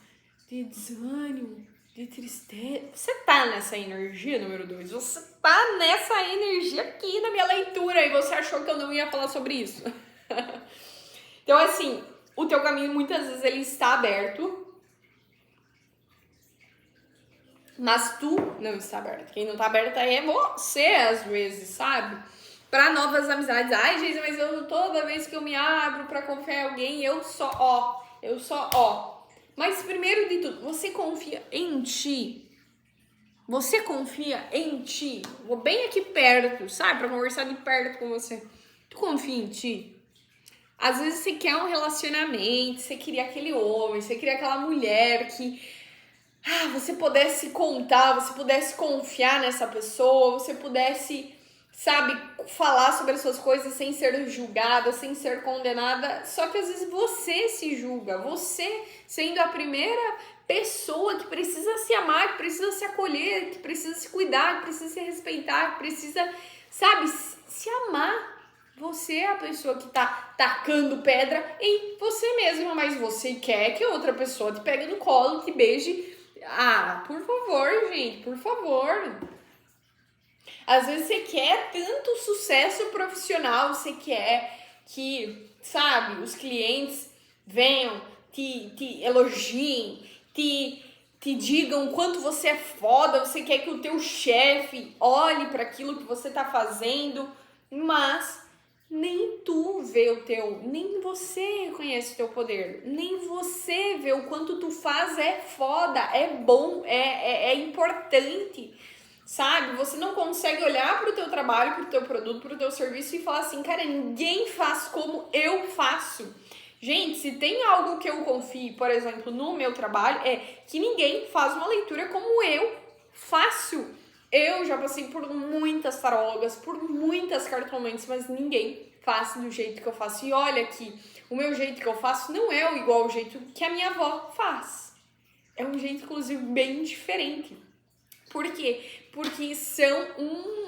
de desânimo, de tristeza. Você tá nessa energia, número 2. Você tá nessa energia aqui na minha leitura e você achou que eu não ia falar sobre isso. Então, assim, o teu caminho muitas vezes ele está aberto, mas tu não está aberto. Quem não está aberto aí é você, às vezes, sabe? Para novas amizades. Ai, gente, mas toda vez que eu me abro para confiar em alguém, eu só ó. Mas primeiro de tudo, você confia em ti? Você confia em ti? Vou bem aqui perto, sabe? Pra conversar de perto com você. Tu confia em ti? Às vezes você quer um relacionamento, você queria aquele homem, você queria aquela mulher que você pudesse contar, você pudesse confiar nessa pessoa, você pudesse, sabe, falar sobre as suas coisas sem ser julgada, sem ser condenada. Só que às vezes você se julga, você sendo a primeira pessoa que precisa se amar, que precisa se acolher, que precisa se cuidar, que precisa se respeitar, que precisa, sabe, se amar. Você é a pessoa que tá tacando pedra em você mesma, mas você quer que outra pessoa te pegue no colo, te beije. Por favor, gente, por favor. Às vezes você quer tanto sucesso profissional, você quer que, sabe, os clientes venham, te elogiem, te digam o quanto você é foda, você quer que o teu chefe olhe para aquilo que você tá fazendo, mas nem tu vê nem você reconhece o teu poder, nem você vê o quanto tu faz é foda, é bom, é importante, sabe? Você não consegue olhar pro teu trabalho, pro teu produto, pro teu serviço e falar assim, cara, ninguém faz como eu faço. Gente, se tem algo que eu confio, por exemplo, no meu trabalho, é que ninguém faz uma leitura como eu faço. Eu já passei por muitas tarólogas, por muitas cartomantes, mas ninguém faz do jeito que eu faço. E olha que o meu jeito que eu faço não é igual ao jeito que a minha avó faz. É um jeito, inclusive, bem diferente. Por quê? Porque são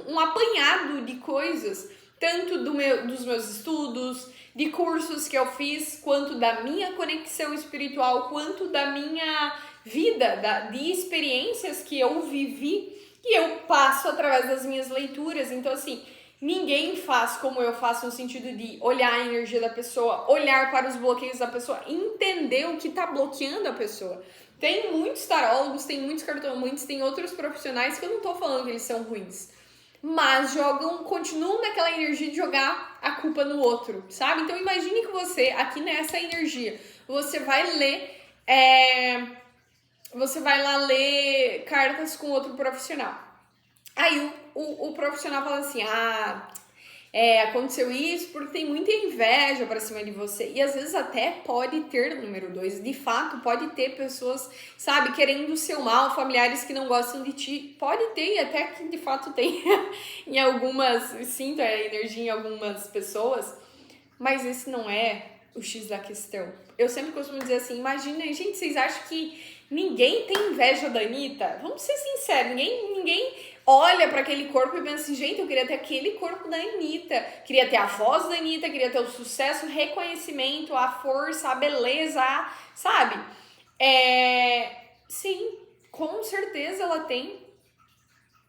um apanhado de coisas, tanto dos meus estudos, de cursos que eu fiz, quanto da minha conexão espiritual, quanto da minha vida, de experiências que eu vivi, que eu passo através das minhas leituras. Então, assim, ninguém faz como eu faço no sentido de olhar a energia da pessoa, olhar para os bloqueios da pessoa, entender o que está bloqueando a pessoa. Tem muitos tarólogos, tem muitos cartomantes, tem outros profissionais que eu não tô falando que eles são ruins. mas continuam naquela energia de jogar a culpa no outro, sabe? Então imagine que você, aqui nessa energia, você vai lá ler cartas com outro profissional. Aí o profissional fala assim, aconteceu isso porque tem muita inveja pra cima de você. E às vezes até pode ter, número 2, de fato, pode ter pessoas, sabe, querendo o seu mal, familiares que não gostam de ti. Pode ter, e até que de fato tem em algumas, sinto a energia em algumas pessoas, mas esse não é o X da questão. Eu sempre costumo dizer assim, imagina, gente, vocês acham que ninguém tem inveja da Anitta? Vamos ser sinceros, ninguém olha para aquele corpo e pensa assim, gente, eu queria ter aquele corpo da Anitta, queria ter a voz da Anitta, queria ter o sucesso, o reconhecimento, a força, a beleza, sabe? Sim, com certeza ela tem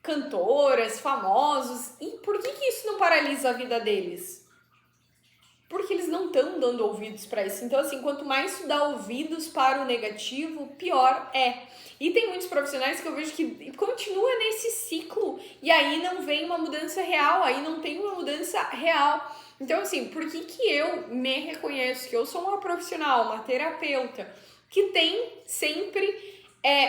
cantoras, famosos, e por que isso não paralisa a vida deles? Porque eles não estão dando ouvidos para isso. Então, assim, quanto mais tu dá ouvidos para o negativo, pior é. E tem muitos profissionais que eu vejo que continua nesse ciclo e aí não vem uma mudança real, aí não tem uma mudança real. Então, assim, por que eu me reconheço que eu sou uma profissional, uma terapeuta, que tem sempre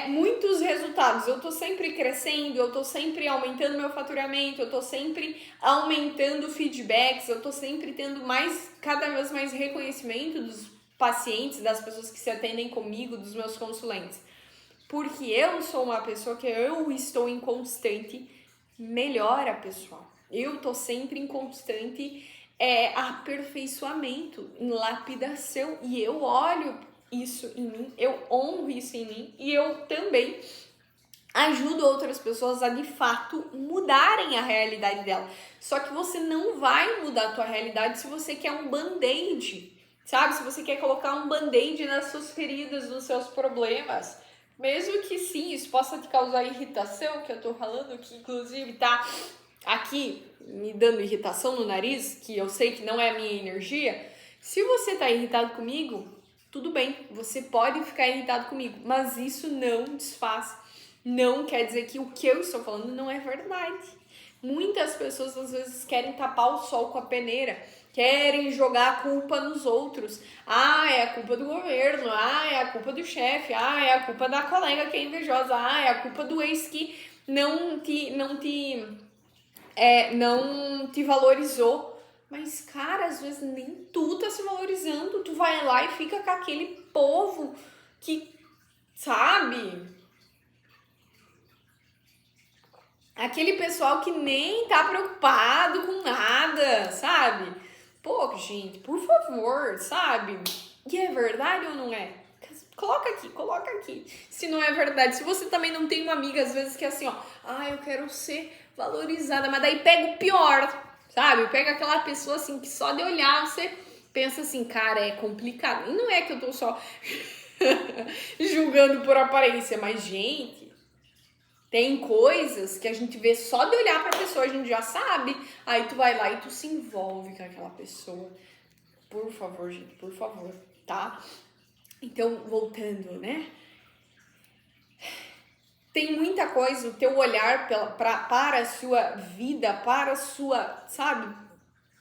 muitos resultados? Eu tô sempre crescendo, eu tô sempre aumentando meu faturamento, eu tô sempre aumentando feedbacks, eu tô sempre tendo cada vez mais reconhecimento dos pacientes, das pessoas que se atendem comigo, dos meus consulentes. Porque eu sou uma pessoa que eu estou em constante melhora, pessoal. Eu tô sempre em constante aperfeiçoamento, em lapidação, e eu olho isso em mim, eu honro isso em mim e eu também ajudo outras pessoas a de fato mudarem a realidade dela. Só que você não vai mudar a tua realidade se você quer um band-aid, sabe? Se você quer colocar um band-aid nas suas feridas, nos seus problemas. Mesmo que sim, isso possa te causar irritação, que eu tô falando, que inclusive tá aqui me dando irritação no nariz, que eu sei que não é a minha energia. Se você tá irritado comigo, tudo bem, você pode ficar irritado comigo, mas isso não desfaz, não quer dizer que o que eu estou falando não é verdade. Muitas pessoas às vezes querem tapar o sol com a peneira, querem jogar a culpa nos outros. É a culpa do governo, é a culpa do chefe, é a culpa da colega que é invejosa, é a culpa do ex que não te valorizou. Mas, cara, às vezes nem tu tá se valorizando. Tu vai lá e fica com aquele povo que, sabe? Aquele pessoal que nem tá preocupado com nada, sabe? Pô, gente, por favor, sabe? E é verdade ou não é? Coloca aqui. Se não é verdade. Se você também não tem uma amiga, às vezes, que é assim, eu quero ser valorizada, mas daí pega o pior, sabe? Pega aquela pessoa assim que só de olhar você pensa assim, cara, é complicado. E não é que eu tô só julgando por aparência, mas, gente, tem coisas que a gente vê só de olhar pra pessoa, a gente já sabe. Aí tu vai lá e tu se envolve com aquela pessoa. Por favor, gente, por favor, tá? Então, voltando, né? Tem muita coisa, o teu olhar para a sua vida, para a sua, sabe?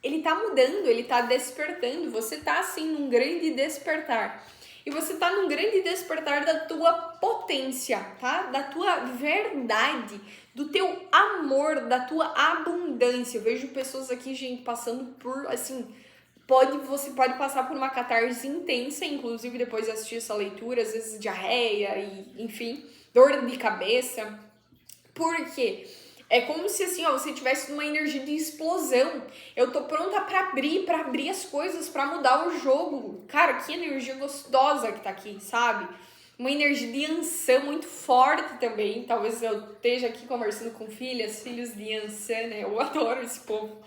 Ele tá mudando, ele tá despertando. Você tá, assim, num grande despertar. E você tá num grande despertar da tua potência, tá? Da tua verdade, do teu amor, da tua abundância. Eu vejo pessoas aqui, gente, passando por, assim... Você pode passar por uma catarse intensa, inclusive depois de assistir essa leitura, às vezes diarreia e, enfim, dor de cabeça. Por quê? É como se assim, você tivesse uma energia de explosão. Eu tô pronta pra abrir as coisas, pra mudar o jogo. Cara, que energia gostosa que tá aqui, sabe? Uma energia de Yansan muito forte também. Talvez eu esteja aqui conversando com filhos de Yansan, né? Eu adoro esse povo.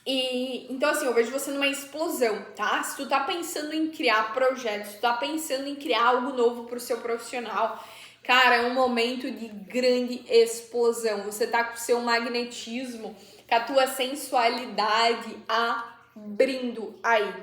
Então, assim, eu vejo você numa explosão, tá? Se tu tá pensando em criar projetos, se tu tá pensando em criar algo novo pro seu profissional, cara, é um momento de grande explosão. Você tá com o seu magnetismo, com a tua sensualidade abrindo aí.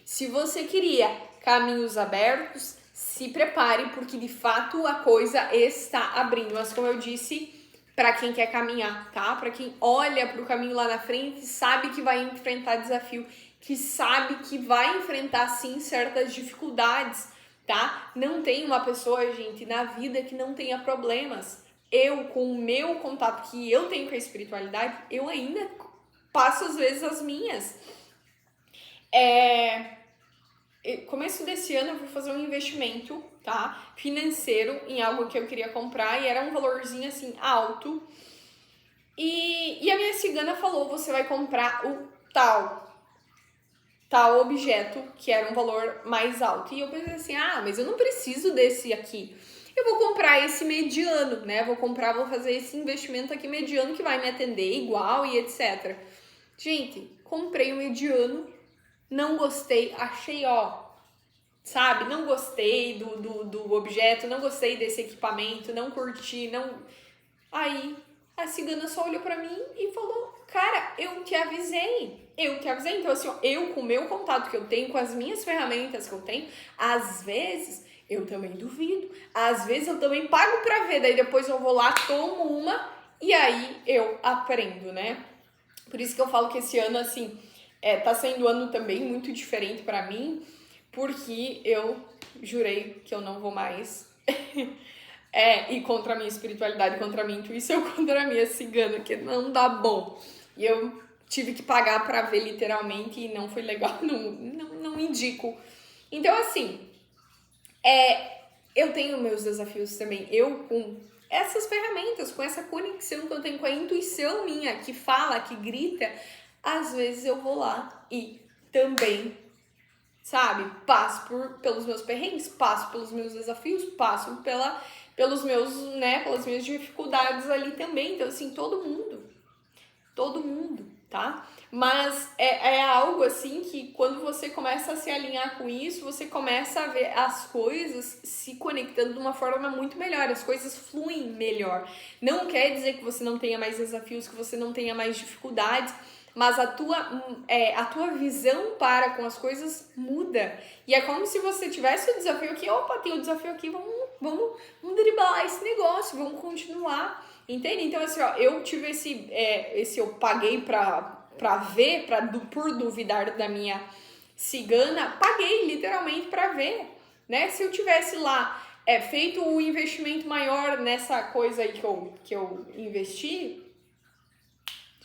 Se você queria caminhos abertos, se prepare, porque de fato a coisa está abrindo. Mas como eu disse, para quem quer caminhar, tá? Para quem olha para o caminho lá na frente, sabe que vai enfrentar desafio, que sabe que vai enfrentar sim certas dificuldades, tá? Não tem uma pessoa, gente, na vida que não tenha problemas. Eu, com o meu contato que eu tenho com a espiritualidade, eu ainda passo às vezes as minhas. Começo desse ano eu fui fazer um investimento, tá? Financeiro em algo que eu queria comprar e era um valorzinho assim alto. E a minha cigana falou: você vai comprar o tal objeto que era um valor mais alto. E eu pensei assim: mas eu não preciso desse aqui. Eu vou comprar esse mediano, né? Vou fazer esse investimento aqui mediano que vai me atender igual e etc. Gente, comprei o mediano, não gostei, achei, sabe? Não gostei do objeto, não gostei desse equipamento, não curti, não... Aí, a cigana só olhou pra mim e falou: cara, eu te avisei. Então, assim, eu com o meu contato que eu tenho, com as minhas ferramentas que eu tenho, às vezes eu também duvido, às vezes eu também pago pra ver, daí depois eu vou lá, tomo uma e aí eu aprendo, né? Por isso que eu falo que esse ano, assim, tá sendo um ano também muito diferente pra mim, porque eu jurei que eu não vou mais ir contra a minha espiritualidade, contra a minha intuição, contra a minha cigana, que não dá bom. E eu tive que pagar pra ver literalmente e não foi legal, não indico. Então, assim, eu tenho meus desafios também. Eu, com essas ferramentas, com essa conexão que eu tenho com a intuição minha, que fala, que grita, às vezes eu vou lá e também, sabe, passo pelos meus perrengues, passo pelos meus desafios, passo pelas minhas dificuldades ali também. Então, assim, todo mundo, tá? Mas é algo assim que quando você começa a se alinhar com isso, você começa a ver as coisas se conectando de uma forma muito melhor, as coisas fluem melhor. Não quer dizer que você não tenha mais desafios, que você não tenha mais dificuldades, mas a tua visão para com as coisas muda. E é como se você tivesse o desafio aqui, tem o desafio aqui, vamos driblar esse negócio, vamos continuar. Entende? Então, assim, eu tive eu paguei pra ver, por duvidar da minha cigana, paguei literalmente pra ver, né? Se eu tivesse lá feito um investimento maior nessa coisa aí que eu investi,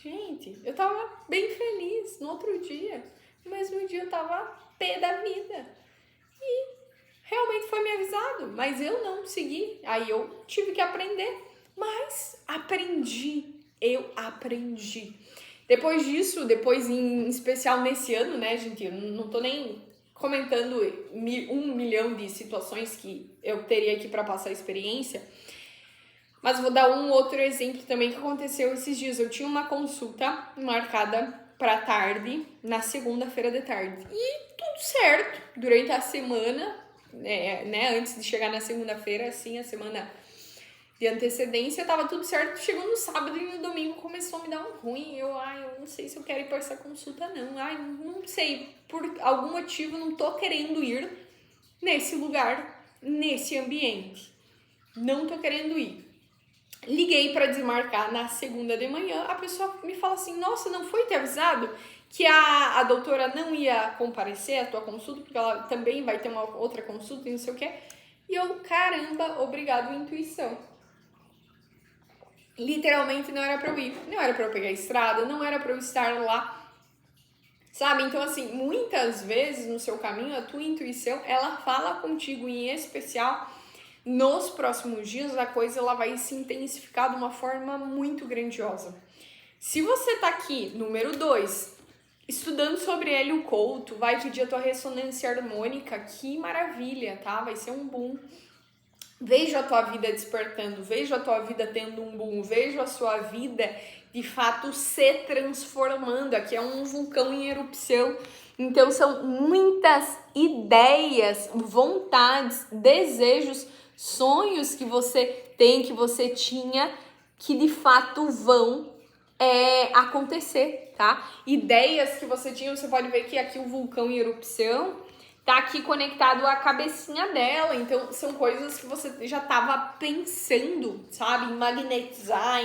gente, eu tava bem feliz no outro dia. No mesmo dia eu tava pé da vida. E realmente foi me avisado, mas eu não segui. Aí eu tive que aprender. Mas eu aprendi. Depois disso, em especial nesse ano, né, gente, eu não tô nem comentando 1 milhão de situações que eu teria aqui para passar a experiência, mas vou dar um outro exemplo também que aconteceu esses dias. Eu tinha uma consulta marcada para tarde, na segunda-feira de tarde, e tudo certo durante a semana, né, antes de chegar na segunda-feira, assim, a semana de antecedência, tava tudo certo. Chegou no sábado e no domingo começou a me dar um ruim. Eu não sei se eu quero ir pra essa consulta, não. Não sei. Por algum motivo, não tô querendo ir nesse lugar, nesse ambiente. Não tô querendo ir. Liguei pra desmarcar na segunda de manhã. A pessoa me fala assim: nossa, não foi te avisado que a doutora não ia comparecer à tua consulta, porque ela também vai ter uma outra consulta e não sei o quê. E eu, caramba, obrigado, intuição. Literalmente não era pra eu ir, não era pra eu pegar a estrada, não era pra eu estar lá, sabe? Então, assim, muitas vezes no seu caminho, a tua intuição, ela fala contigo, em especial nos próximos dias, a coisa ela vai se intensificar de uma forma muito grandiosa. Se você tá aqui, número 2, estudando sobre Hélio Couto, vai pedir a tua ressonância harmônica, que maravilha, tá? Vai ser um boom. Vejo a tua vida despertando, vejo a tua vida tendo um boom, vejo a sua vida de fato se transformando. Aqui é um vulcão em erupção, então são muitas ideias, vontades, desejos, sonhos que você tem, que você tinha, que de fato vão acontecer, tá? Ideias que você tinha, você pode ver que aqui o vulcão em erupção tá aqui conectado à cabecinha dela. Então, são coisas que você já tava pensando, sabe? Em magnetizar,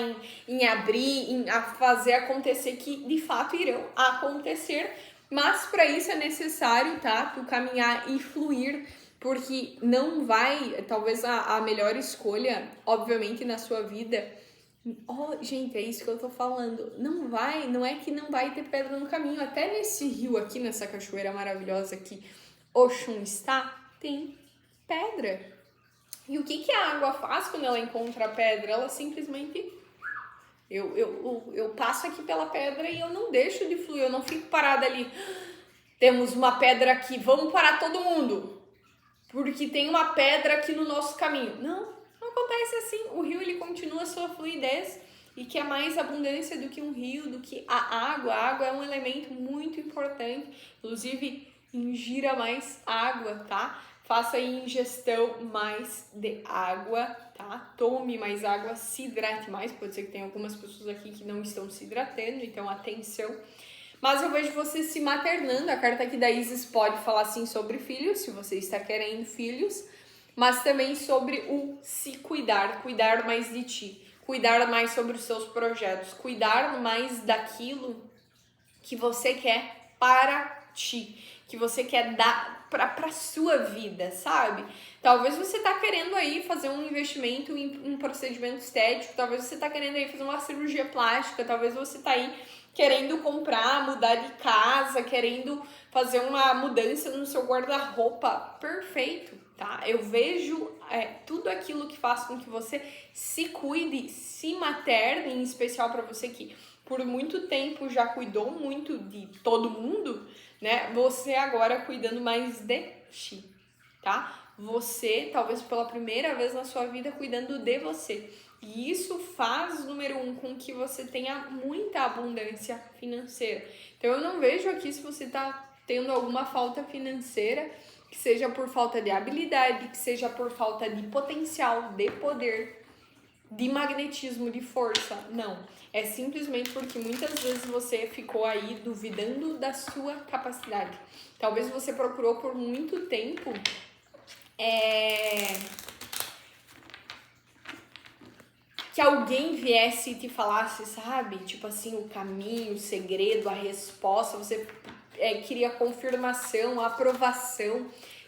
em abrir, em fazer acontecer, que de fato irão acontecer. Mas para isso é necessário, tá? Tu caminhar e fluir, porque não vai, talvez a melhor escolha, obviamente, na sua vida. Oh, gente, é isso que eu tô falando. Não é que não vai ter pedra no caminho. Até nesse rio aqui, nessa cachoeira maravilhosa que Oxum está, tem pedra. E o que a água faz quando ela encontra a pedra? Ela simplesmente... Eu passo aqui pela pedra e eu não deixo de fluir, eu não fico parada ali. Temos uma pedra aqui, vamos parar todo mundo, porque tem uma pedra aqui no nosso caminho. Não acontece assim. O rio, ele continua a sua fluidez, e que é mais abundância do que um rio, do que a água. A água é um elemento muito importante, inclusive ingira mais água, tá? Faça ingestão mais de água, tá? Tome mais água, se hidrate mais. Pode ser que tenha algumas pessoas aqui que não estão se hidratando, então atenção. Mas eu vejo você se maternando. A carta aqui da Isis pode falar sim sobre filhos, se você está querendo filhos, mas também sobre o se cuidar, cuidar mais de ti, cuidar mais sobre os seus projetos, cuidar mais daquilo que você quer para ti, que você quer dar para sua vida, sabe? Talvez você tá querendo aí fazer um investimento em um procedimento estético, talvez você tá querendo aí fazer uma cirurgia plástica, talvez você tá aí querendo comprar, mudar de casa, querendo fazer uma mudança no seu guarda-roupa. Perfeito, tá? Eu vejo tudo aquilo que faz com que você se cuide, se materne, em especial para você que por muito tempo já cuidou muito de todo mundo, né? Você agora cuidando mais de ti, tá? Você, talvez pela primeira vez na sua vida, cuidando de você. E isso faz, número 1, com que você tenha muita abundância financeira. Então, eu não vejo aqui se você tá tendo alguma falta financeira, que seja por falta de habilidade, que seja por falta de potencial, de poder, de magnetismo, de força. Não. É simplesmente porque muitas vezes você ficou aí duvidando da sua capacidade. Talvez você procurou por muito tempo que alguém viesse e te falasse, sabe? Tipo assim, o caminho, o segredo, a resposta. Você queria confirmação, aprovação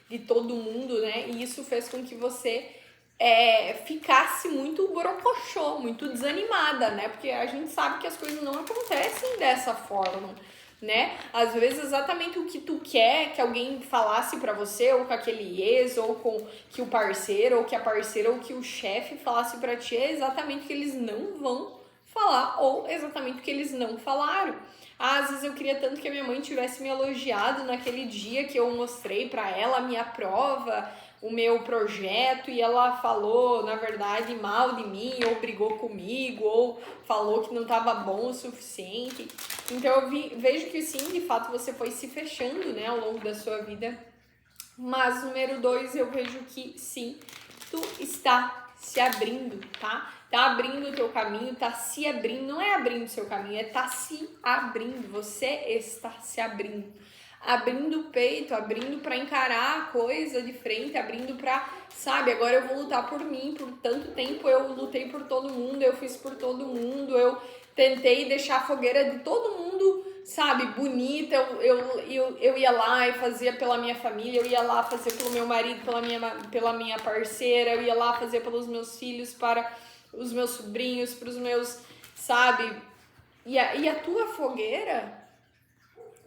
de todo mundo, né? E isso fez com que você ficasse muito borocochô, muito desanimada, né? Porque a gente sabe que as coisas não acontecem dessa forma, né? Às vezes exatamente o que tu quer que alguém falasse pra você, ou com aquele ex, ou com que o parceiro, ou que a parceira, ou que o chefe falasse pra ti, é exatamente o que eles não vão falar, ou exatamente o que eles não falaram. Às vezes eu queria tanto que a minha mãe tivesse me elogiado naquele dia que eu mostrei pra ela a minha prova, o meu projeto, e ela falou, na verdade, mal de mim, ou brigou comigo, ou falou que não estava bom o suficiente. Então eu vejo que sim, de fato você foi se fechando, né, ao longo da sua vida. Mas número 2, eu vejo que sim, tu está se abrindo, tá? Tá abrindo o teu caminho, tá se abrindo, não é abrindo o seu caminho, é tá se abrindo, você está se abrindo. Abrindo o peito, abrindo para encarar a coisa de frente, abrindo para, sabe, agora eu vou lutar por mim. Por tanto tempo eu lutei por todo mundo, eu fiz por todo mundo, eu tentei deixar a fogueira de todo mundo, sabe, bonita. Eu ia lá e fazia pela minha família, eu ia lá fazer pelo meu marido, pela minha parceira, eu ia lá fazer pelos meus filhos, para os meus sobrinhos, para os meus, sabe, e a tua fogueira,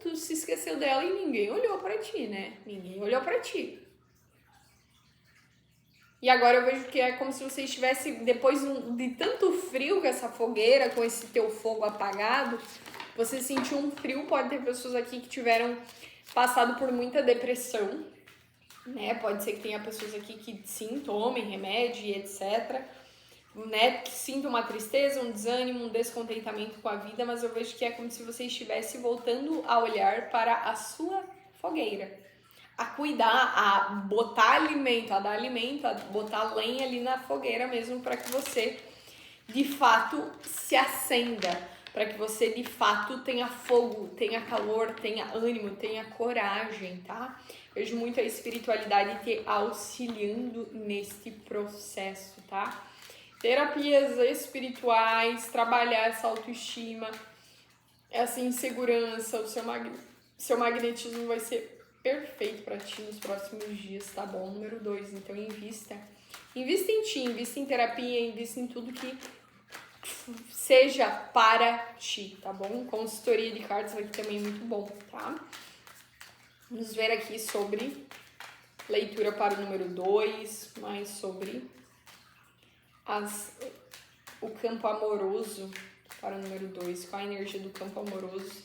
tu se esqueceu dela e ninguém olhou pra ti, né? Ninguém olhou pra ti. E agora eu vejo que é como se você estivesse, depois de tanto frio com essa fogueira, com esse teu fogo apagado, você sentiu um frio. Pode ter pessoas aqui que tiveram passado por muita depressão, né? Pode ser que tenha pessoas aqui que sim, tomem remédio e etc., né, que sinta uma tristeza, um desânimo, um descontentamento com a vida, mas eu vejo que é como se você estivesse voltando a olhar para a sua fogueira, a cuidar, a botar alimento, a dar alimento, a botar lenha ali na fogueira mesmo, para que você de fato se acenda, para que você de fato tenha fogo, tenha calor, tenha ânimo, tenha coragem, tá? Vejo muito a espiritualidade te auxiliando neste processo, tá? Terapias espirituais, trabalhar essa autoestima, essa insegurança, o seu magnetismo vai ser perfeito para ti nos próximos dias, tá bom? Número 2, então invista. Invista em ti, invista em terapia, invista em tudo que seja para ti, tá bom? Consultoria de cartas aqui também é muito bom, tá? Vamos ver aqui sobre leitura para o número 2, mais sobre o campo amoroso para o número 2, qual a energia do campo amoroso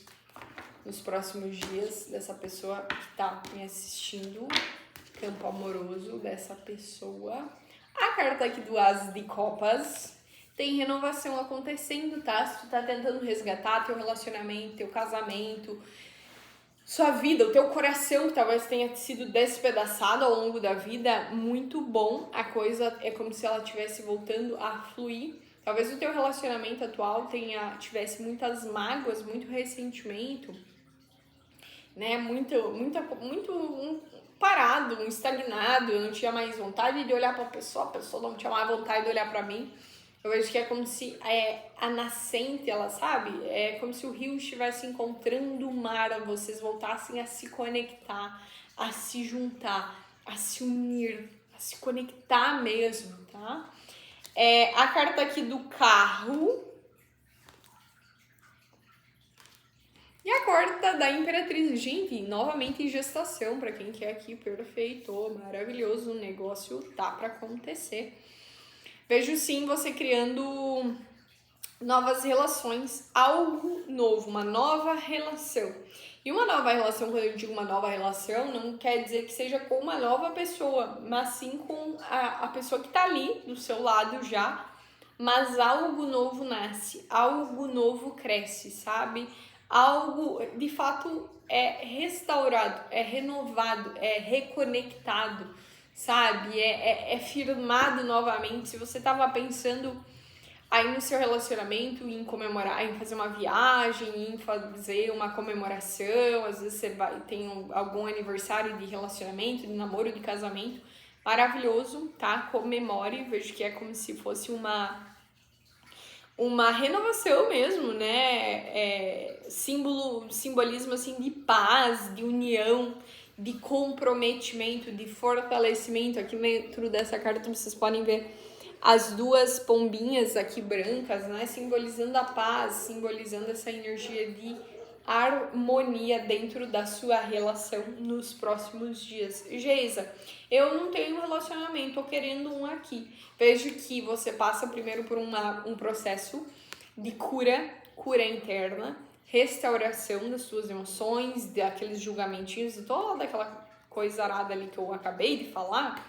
nos próximos dias dessa pessoa que tá me assistindo, campo amoroso dessa pessoa. A carta aqui do As de Copas, tem renovação acontecendo, tá? Se tu tá tentando resgatar teu relacionamento, teu casamento, sua vida, o teu coração que talvez tenha sido despedaçado ao longo da vida, muito bom. A coisa é como se ela estivesse voltando a fluir. Talvez o teu relacionamento atual tivesse muitas mágoas, muito ressentimento, né? Muito parado, estagnado. Eu não tinha mais vontade de olhar para a pessoa não tinha mais vontade de olhar para mim. Eu vejo que é como se a nascente, ela sabe? É como se o rio estivesse encontrando o mar, vocês voltassem a se conectar, a se juntar, a se unir, a se conectar mesmo, tá? A carta aqui do carro e a carta da Imperatriz. Gente, novamente em gestação, pra quem quer aqui, perfeito, maravilhoso, o negócio tá pra acontecer. Vejo sim você criando novas relações, algo novo, uma nova relação. E uma nova relação, quando eu digo uma nova relação, não quer dizer que seja com uma nova pessoa, mas sim com a pessoa que tá ali do seu lado já, mas algo novo nasce, algo novo cresce, sabe? Algo, de fato, é restaurado, é renovado, é reconectado, sabe? É firmado novamente. Se você tava pensando aí no seu relacionamento em comemorar, em fazer uma viagem, em fazer uma comemoração, às vezes você tem algum aniversário de relacionamento, de namoro, de casamento, maravilhoso, tá? Comemore, vejo que é como se fosse uma renovação mesmo, né? Simbolismo assim de paz, de união, de comprometimento, de fortalecimento. Aqui dentro dessa carta vocês podem ver as duas pombinhas aqui brancas, né? Simbolizando a paz, simbolizando essa energia de harmonia dentro da sua relação nos próximos dias. Geisa, eu não tenho um relacionamento, tô querendo um aqui. Vejo que você passa primeiro por um processo de cura interna, restauração das suas emoções, daqueles julgamentinhos e toda aquela coisa arada ali que eu acabei de falar.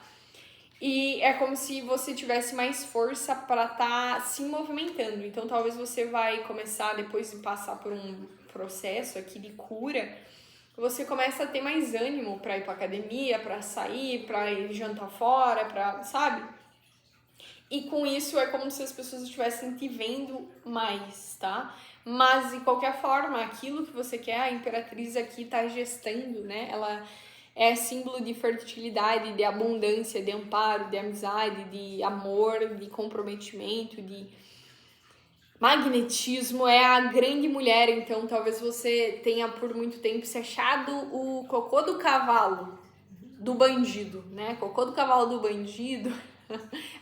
E é como se você tivesse mais força para estar se movimentando. Então, talvez você vai começar, depois de passar por um processo aqui de cura, você começa a ter mais ânimo para ir para academia, para sair, para ir jantar fora, sabe? E com isso é como se as pessoas estivessem te vendo mais, tá? Mas, de qualquer forma, aquilo que você quer, a Imperatriz aqui tá gestando, né? Ela é símbolo de fertilidade, de abundância, de amparo, de amizade, de amor, de comprometimento, de magnetismo. É a grande mulher, então talvez você tenha por muito tempo se achado o cocô do cavalo do bandido, né? Cocô do cavalo do bandido.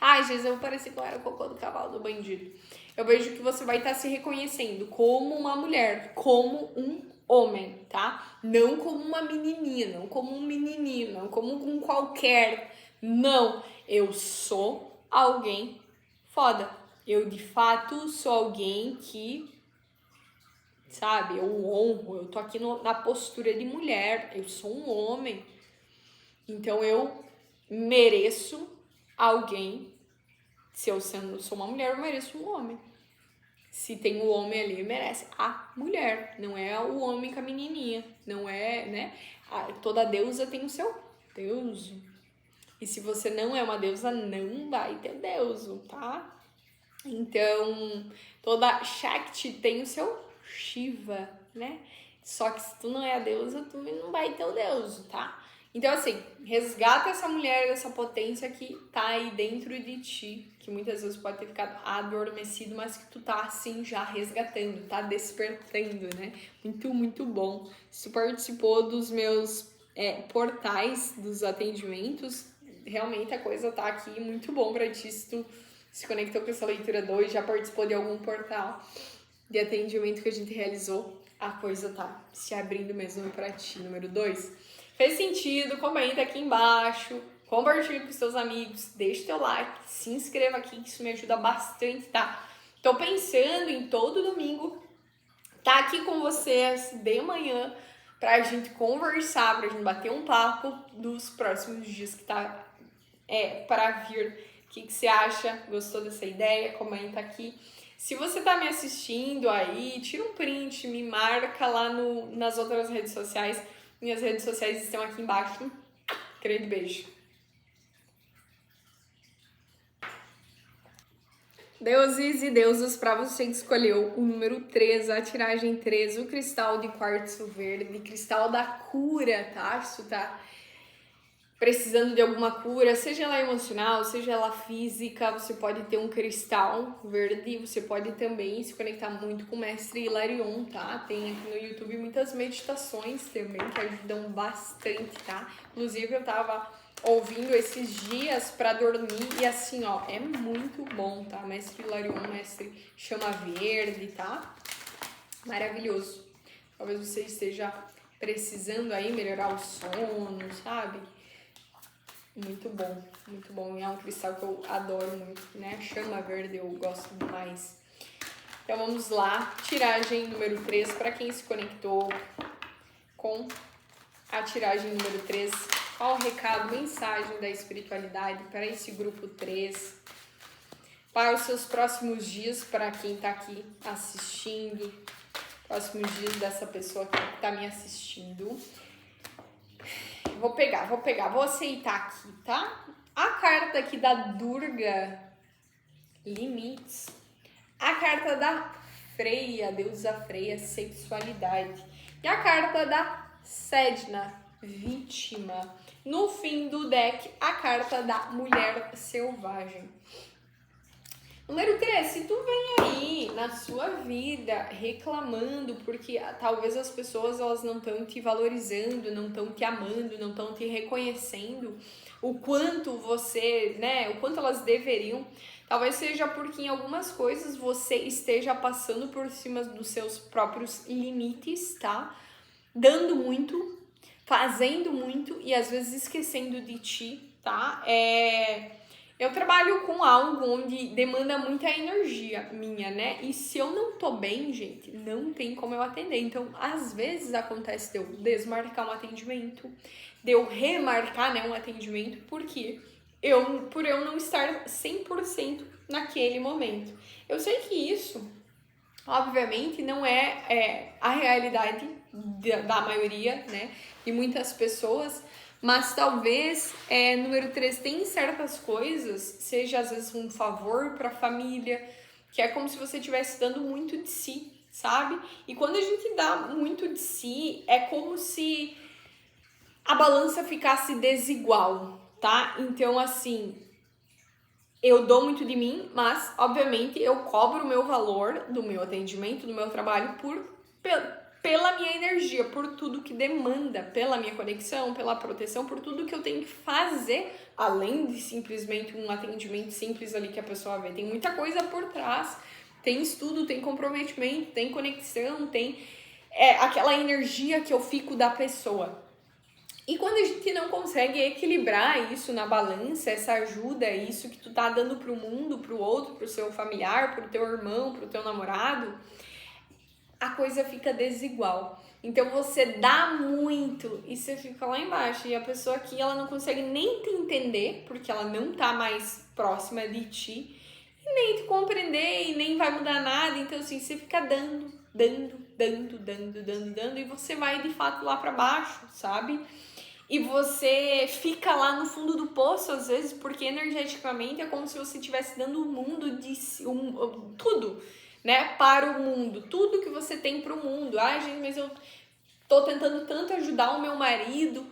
Ai, Jesus, eu parecia que eu era o cocô do cavalo do bandido. Eu vejo que você vai estar se reconhecendo como uma mulher, como um homem, tá? Não como uma menininha, não como um menininho, não como um qualquer. Não, eu sou alguém foda. Eu, de fato, sou alguém que, sabe, eu honro. Eu tô aqui na postura de mulher. Eu sou um homem. Então, eu mereço alguém. Se eu sou uma mulher, eu mereço um homem. Se tem o homem ali, merece a mulher, não é o homem com a menininha, não é, né? Toda deusa tem o seu deuso. E se você não é uma deusa, não vai ter deuso, tá? Então, toda Shakti tem o seu Shiva, né? Só que se tu não é a deusa, tu não vai ter o deuso, tá? Então, assim, resgata essa mulher, essa potência que tá aí dentro de ti, que muitas vezes pode ter ficado adormecido, mas que tu tá, assim, já resgatando, tá despertando, né? Muito, muito bom. Se tu participou dos meus portais dos atendimentos, realmente a coisa tá aqui muito bom pra ti. Se tu se conectou com essa leitura 2, já participou de algum portal de atendimento que a gente realizou, a coisa tá se abrindo mesmo pra ti. Número 2. Fez sentido? Comenta aqui embaixo, compartilha com seus amigos, deixa teu like, se inscreva aqui que isso me ajuda bastante, tá? Tô pensando em todo domingo tá aqui com vocês de manhã pra gente conversar, pra gente bater um papo dos próximos dias que tá para vir. O que você acha? Gostou dessa ideia? Comenta aqui. Se você tá me assistindo aí, tira um print, me marca lá nas outras redes sociais. Minhas redes sociais estão aqui embaixo. Grande beijo. Deuses e deusas, para você que escolheu o número 3, a tiragem 3, o cristal de quartzo verde, cristal da cura, tá? Isso tá precisando de alguma cura, seja ela emocional, seja ela física, você pode ter um cristal verde, você pode também se conectar muito com o mestre Hilarion, tá? Tem aqui no YouTube muitas meditações também que ajudam bastante, tá? Inclusive eu tava ouvindo esses dias pra dormir e assim, ó, é muito bom, tá? Mestre Hilarion, mestre chama verde, tá? Maravilhoso. Talvez você esteja precisando aí melhorar o sono, sabe? Muito bom, muito bom. E é um cristal que eu adoro muito, né? Chama verde eu gosto demais. Então vamos lá, tiragem número 3, para quem se conectou com a tiragem número 3. Qual o recado, mensagem da espiritualidade para esse grupo 3? Para os seus próximos dias, para quem está aqui assistindo, próximos dias dessa pessoa que está me assistindo. Vou aceitar aqui, tá? A carta aqui da Durga, limites. A carta da Freia, deusa Freia, sexualidade. E a carta da Sedna, vítima. No fim do deck, a carta da mulher selvagem. Número 3, se tu vem aí na sua vida reclamando porque talvez as pessoas elas não estão te valorizando, não estão te amando, não estão te reconhecendo o quanto você, né, o quanto elas deveriam, talvez seja porque em algumas coisas você esteja passando por cima dos seus próprios limites, tá? Dando muito, fazendo muito e às vezes esquecendo de ti, tá? Eu trabalho com algo onde demanda muita energia minha, né? E se eu não tô bem, gente, não tem como eu atender. Então, às vezes acontece de eu desmarcar um atendimento, de eu remarcar, né, um atendimento, porque por eu não estar 100% naquele momento. Eu sei que isso, obviamente, não é a realidade da maioria, né? De muitas pessoas. Mas talvez, número 3, tem certas coisas, seja às vezes um favor para a família, que é como se você estivesse dando muito de si, sabe? E quando a gente dá muito de si, é como se a balança ficasse desigual, tá? Então, assim, eu dou muito de mim, mas, obviamente, eu cobro o meu valor do meu atendimento, do meu trabalho, pela minha energia, por tudo que demanda, pela minha conexão, pela proteção, por tudo que eu tenho que fazer, além de simplesmente um atendimento simples ali que a pessoa vê. Tem muita coisa por trás, tem estudo, tem comprometimento, tem conexão, tem aquela energia que eu fico da pessoa. E quando a gente não consegue equilibrar isso na balança, essa ajuda, isso que tu tá dando pro mundo, pro outro, pro seu familiar, pro teu irmão, pro teu namorado, a coisa fica desigual. Então você dá muito e você fica lá embaixo e a pessoa aqui ela não consegue nem te entender porque ela não tá mais próxima de ti e nem te compreender e nem vai mudar nada. Então assim, você fica dando e você vai de fato lá pra baixo, sabe? E você fica lá no fundo do poço às vezes porque energeticamente é como se você estivesse dando o mundo de tudo, né, para o mundo, tudo que você tem para o mundo. Ai, gente, mas eu tô tentando tanto ajudar o meu marido.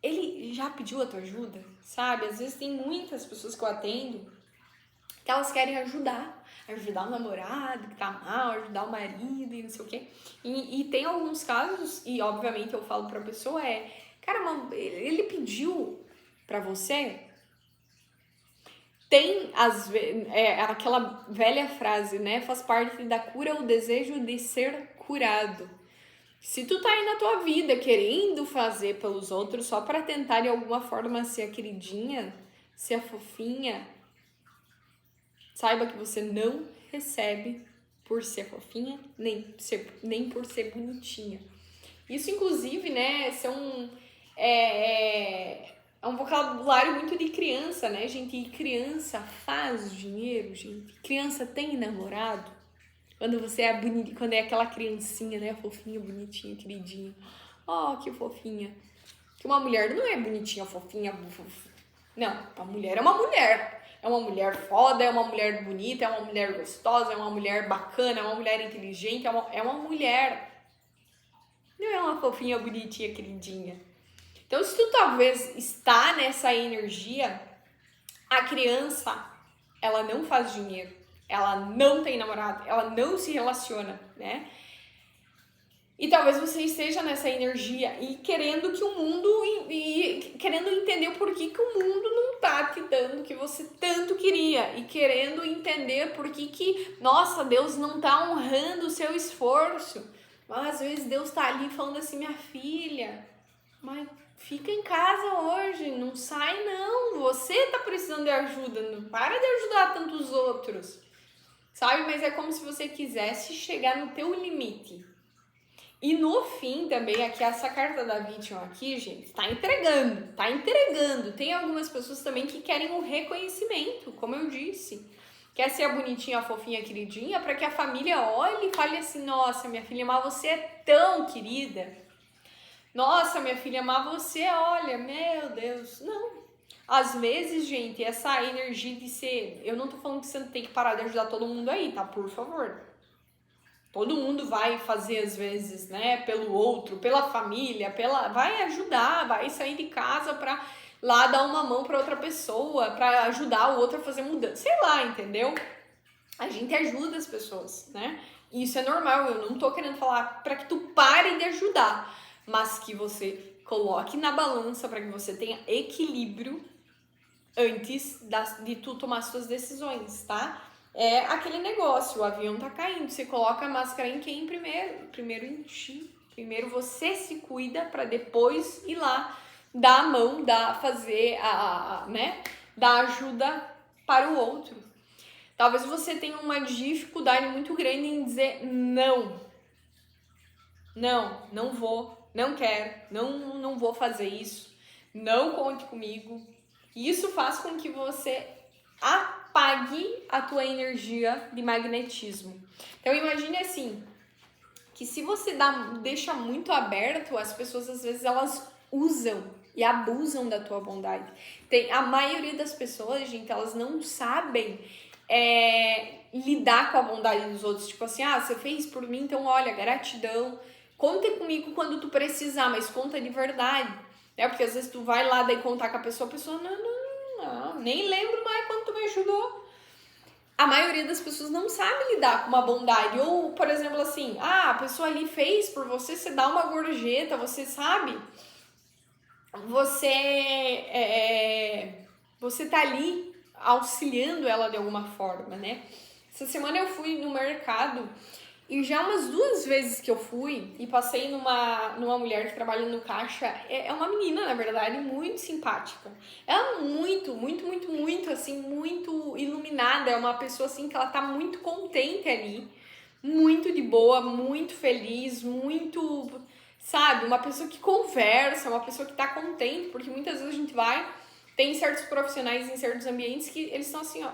ele já pediu a tua ajuda, sabe? Às vezes tem muitas pessoas que eu atendo que elas querem ajudar o namorado que tá mal, ajudar o marido e não sei o quê. E tem alguns casos, e obviamente eu falo pra pessoa, cara, ele pediu pra você. Tem aquela velha frase, né? Faz parte da cura o desejo de ser curado. Se tu tá aí na tua vida querendo fazer pelos outros só pra tentar de alguma forma ser a queridinha, ser a fofinha, saiba que você não recebe por ser fofinha, nem por ser bonitinha. Isso, inclusive, né, é um vocabulário muito de criança, né, gente? E criança faz dinheiro, gente. Criança tem namorado. Quando você é bonita, quando é aquela criancinha, né, fofinha, bonitinha, queridinha. Oh, que fofinha. Que uma mulher não é bonitinha, fofinha, não, a mulher é uma mulher. É uma mulher foda, é uma mulher bonita, é uma mulher gostosa, é uma mulher bacana, é uma mulher inteligente, é uma mulher. Não é uma fofinha, bonitinha, queridinha. Então, se tu talvez está nessa energia, a criança, ela não faz dinheiro, ela não tem namorado, ela não se relaciona, né? E talvez você esteja nessa energia e querendo que o mundo, e querendo entender por que o mundo não tá te dando o que você tanto queria. E querendo entender por que nossa, Deus não tá honrando o seu esforço. Mas às vezes Deus tá ali falando assim, minha filha, mas fica em casa hoje, não sai não. Você tá precisando de ajuda, não para de ajudar tantos outros. Sabe? Mas é como se você quisesse chegar no teu limite. E no fim também, aqui essa carta da vítima aqui, gente, tá entregando. Tem algumas pessoas também que querem um reconhecimento, como eu disse. Quer ser a bonitinha, a fofinha, a queridinha, para que a família olhe e fale assim, nossa, minha filha, mas você é tão querida. Nossa, minha filha, mas você, olha, meu Deus. Não. Às vezes, gente, essa energia de ser... Eu não tô falando que você tem que parar de ajudar todo mundo aí, tá? Por favor. Todo mundo vai fazer, às vezes, né, pelo outro, pela família, vai ajudar, vai sair de casa pra lá dar uma mão pra outra pessoa, pra ajudar o outro a fazer mudança, sei lá, entendeu? A gente ajuda as pessoas, né? E isso é normal, eu não tô querendo falar pra que tu pare de ajudar, mas que você coloque na balança pra que você tenha equilíbrio antes de tu tomar suas decisões, tá? É aquele negócio, o avião tá caindo, você coloca a máscara em quem primeiro? Primeiro em ti. Primeiro você se cuida para depois ir lá dar a mão, fazer né? Dar ajuda para o outro. Talvez você tenha uma dificuldade muito grande em dizer não. Não vou, não quero, não vou fazer isso. Não conte comigo. Isso faz com que você apague a tua energia de magnetismo. Então imagine assim, que se você deixa muito aberto, as pessoas às vezes elas usam e abusam da tua bondade. A maioria das pessoas, gente, elas não sabem lidar com a bondade dos outros. Tipo assim, você fez por mim, então olha, gratidão. Conta comigo quando tu precisar, mas conta de verdade. Porque às vezes tu vai lá daí contar com a pessoa não, nem lembro mais quando tu me ajudou. A maioria das pessoas não sabe lidar com uma bondade. Ou, por exemplo, assim, a pessoa ali fez por você, você dá uma gorjeta, você sabe? Você tá ali auxiliando ela de alguma forma, né? Essa semana eu fui no mercado e já umas 2 vezes que eu fui e passei numa mulher que trabalha no caixa, é uma menina, na verdade, muito simpática. Ela é muito, assim, muito iluminada, é uma pessoa, assim, que ela tá muito contente ali, muito de boa, muito feliz, muito, sabe, uma pessoa que conversa, uma pessoa que tá contente, porque muitas vezes a gente tem certos profissionais em certos ambientes que eles estão assim, ó,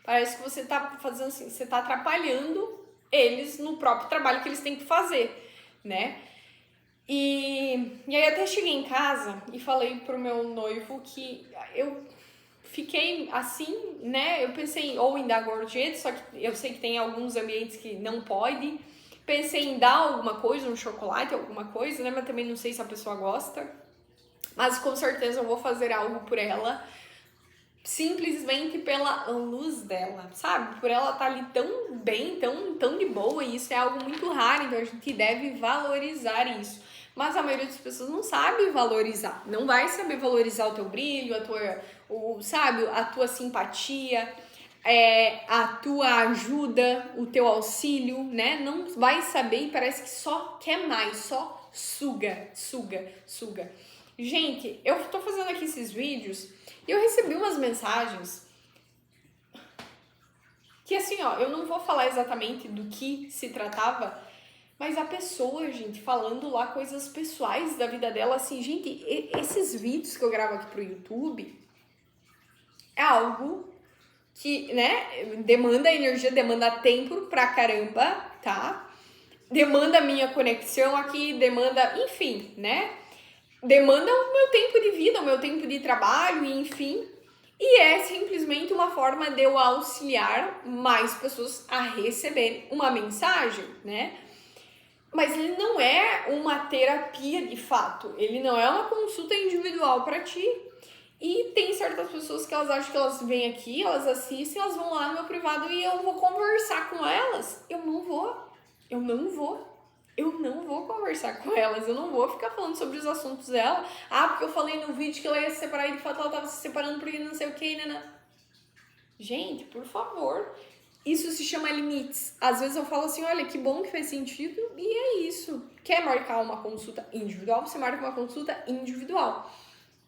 parece que você tá fazendo assim, você tá atrapalhando eles no próprio trabalho que eles têm que fazer, né? E aí até cheguei em casa e falei pro meu noivo que eu fiquei assim, né? Eu pensei ou em dar gorjeta, só que eu sei que tem alguns ambientes que não pode. Pensei em dar alguma coisa, um chocolate, alguma coisa, né? Mas também não sei se a pessoa gosta. mas com certeza eu vou fazer algo por ela, simplesmente pela luz dela, sabe? Por ela estar ali tão bem, tão de boa, e isso é algo muito raro, então a gente deve valorizar isso. Mas a maioria das pessoas não sabe valorizar, não vai saber valorizar o teu brilho, sabe, a tua simpatia, a tua ajuda, o teu auxílio, né? Não vai saber e parece que só quer mais, só suga. Gente, eu tô fazendo aqui esses vídeos e eu recebi umas mensagens que assim, ó, eu não vou falar exatamente do que se tratava, mas a pessoa, gente, falando lá coisas pessoais da vida dela, assim, gente, esses vídeos que eu gravo aqui pro YouTube é algo que, né, demanda energia, demanda tempo pra caramba, tá? Demanda minha conexão aqui, demanda, enfim, né? Demanda o meu tempo de vida, o meu tempo de trabalho, enfim. E é simplesmente uma forma de eu auxiliar mais pessoas a receberem uma mensagem, né? Mas ele não é uma terapia de fato, ele não é uma consulta individual para ti. E tem certas pessoas que elas acham que elas vêm aqui, elas assistem, elas vão lá no meu privado e eu vou conversar com elas. Eu não vou conversar com elas, eu não vou ficar falando sobre os assuntos dela. Ah, porque eu falei no vídeo que ela ia se separar e de fato ela tava se separando porque não sei o que, né? Gente, por favor. Isso se chama limites. Às vezes eu falo assim, olha, que bom que fez sentido e é isso. Quer marcar uma consulta individual? Você marca uma consulta individual.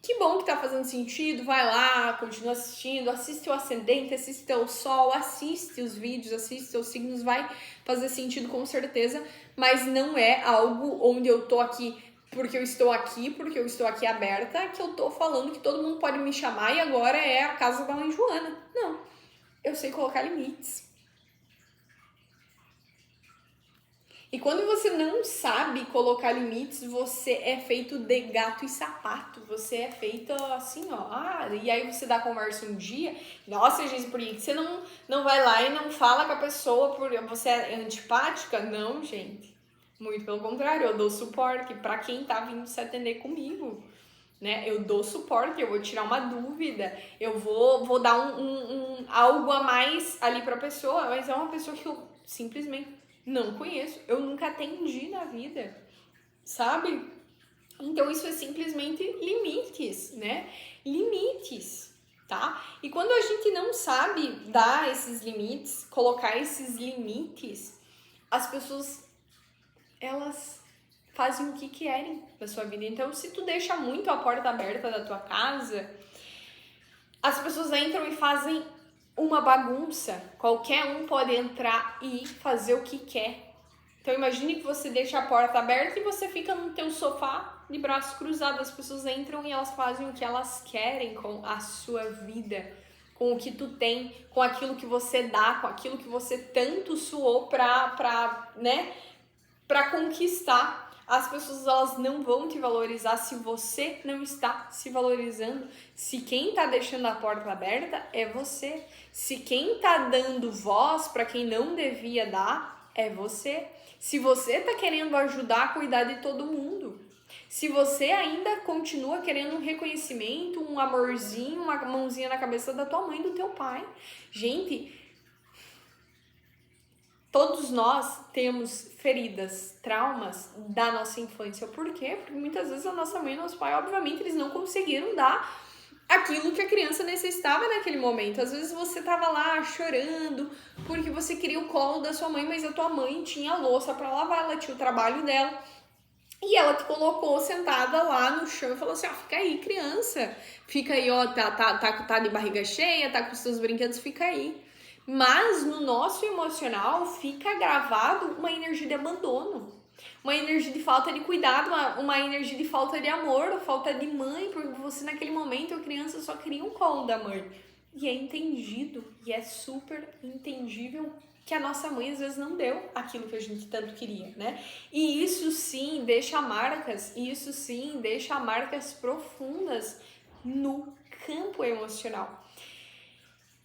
Que bom que tá fazendo sentido, vai lá, continua assistindo, assiste o ascendente, assiste o sol, assiste os vídeos, assiste os signos, vai fazer sentido com certeza, mas não é algo onde eu tô aqui porque eu estou aqui aberta, que eu tô falando que todo mundo pode me chamar e agora é a casa da mãe Joana. Não, eu sei colocar limites. E quando você não sabe colocar limites, você é feito de gato e sapato. Você é feito assim, ó. E aí você dá conversa um dia. Nossa, gente, por que você não vai lá e não fala com a pessoa porque você é antipática? Não, gente. Muito pelo contrário, eu dou suporte para quem tá vindo se atender comigo. Né? Eu dou suporte, eu vou tirar uma dúvida, eu vou dar algo a mais ali pra pessoa, mas é uma pessoa que eu simplesmente não conheço, eu nunca atendi na vida, sabe? Então isso é simplesmente limites, né? Limites, tá? E quando a gente não sabe dar esses limites, colocar esses limites, as pessoas, elas fazem o que querem da sua vida. Então, se tu deixa muito a porta aberta da tua casa, as pessoas entram e fazem uma bagunça. Qualquer um pode entrar e fazer o que quer. Então, imagine que você deixa a porta aberta e você fica no teu sofá de braços cruzados. As pessoas entram e elas fazem o que elas querem com a sua vida, com o que tu tem, com aquilo que você dá, com aquilo que você tanto suou pra conquistar. As pessoas, elas não vão te valorizar se você não está se valorizando. Se quem tá deixando a porta aberta é você. Se quem tá dando voz para quem não devia dar é você. Se você tá querendo ajudar a cuidar de todo mundo. Se você ainda continua querendo um reconhecimento, um amorzinho, uma mãozinha na cabeça da tua mãe e do teu pai. Gente, todos nós temos feridas, traumas da nossa infância. Por quê? Porque muitas vezes a nossa mãe e nosso pai, obviamente, eles não conseguiram dar aquilo que a criança necessitava naquele momento. Às vezes você tava lá chorando porque você queria o colo da sua mãe, mas a tua mãe tinha louça para lavar, ela tinha o trabalho dela. E ela te colocou sentada lá no chão e falou assim, ó, fica aí, criança. Fica aí, ó, tá de barriga cheia, tá com os seus brinquedos, fica aí. Mas no nosso emocional fica gravado uma energia de abandono, uma energia de falta de cuidado, uma energia de falta de amor, falta de mãe, porque você naquele momento, a criança só queria um colo da mãe. E é entendido, e é super entendível que a nossa mãe às vezes não deu aquilo que a gente tanto queria, né? E isso sim deixa marcas profundas no campo emocional.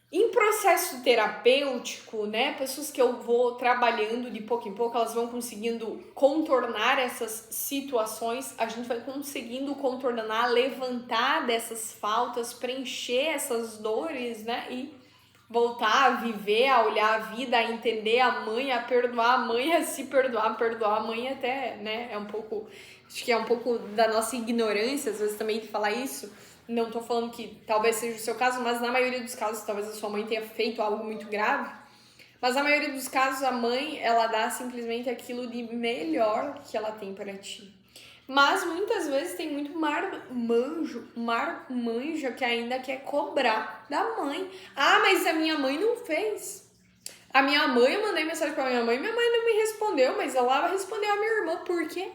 Em processo terapêutico, né, pessoas que eu vou trabalhando de pouco em pouco, elas vão conseguindo contornar essas situações, a gente vai conseguindo contornar, levantar dessas faltas, preencher essas dores, né, e voltar a viver, a olhar a vida, a entender a mãe, a perdoar a mãe, a se perdoar, perdoar a mãe até, né, é um pouco, acho que é um pouco da nossa ignorância, às vezes também de falar isso. Não tô falando que talvez seja o seu caso, mas na maioria dos casos, talvez a sua mãe tenha feito algo muito grave. Mas na maioria dos casos, a mãe, ela dá simplesmente aquilo de melhor que ela tem para ti. Mas muitas vezes tem muito marmanja que ainda quer cobrar da mãe. Ah, mas a minha mãe não fez. A minha mãe, eu mandei mensagem pra minha mãe não me respondeu, mas ela respondeu a minha irmã. Por quê?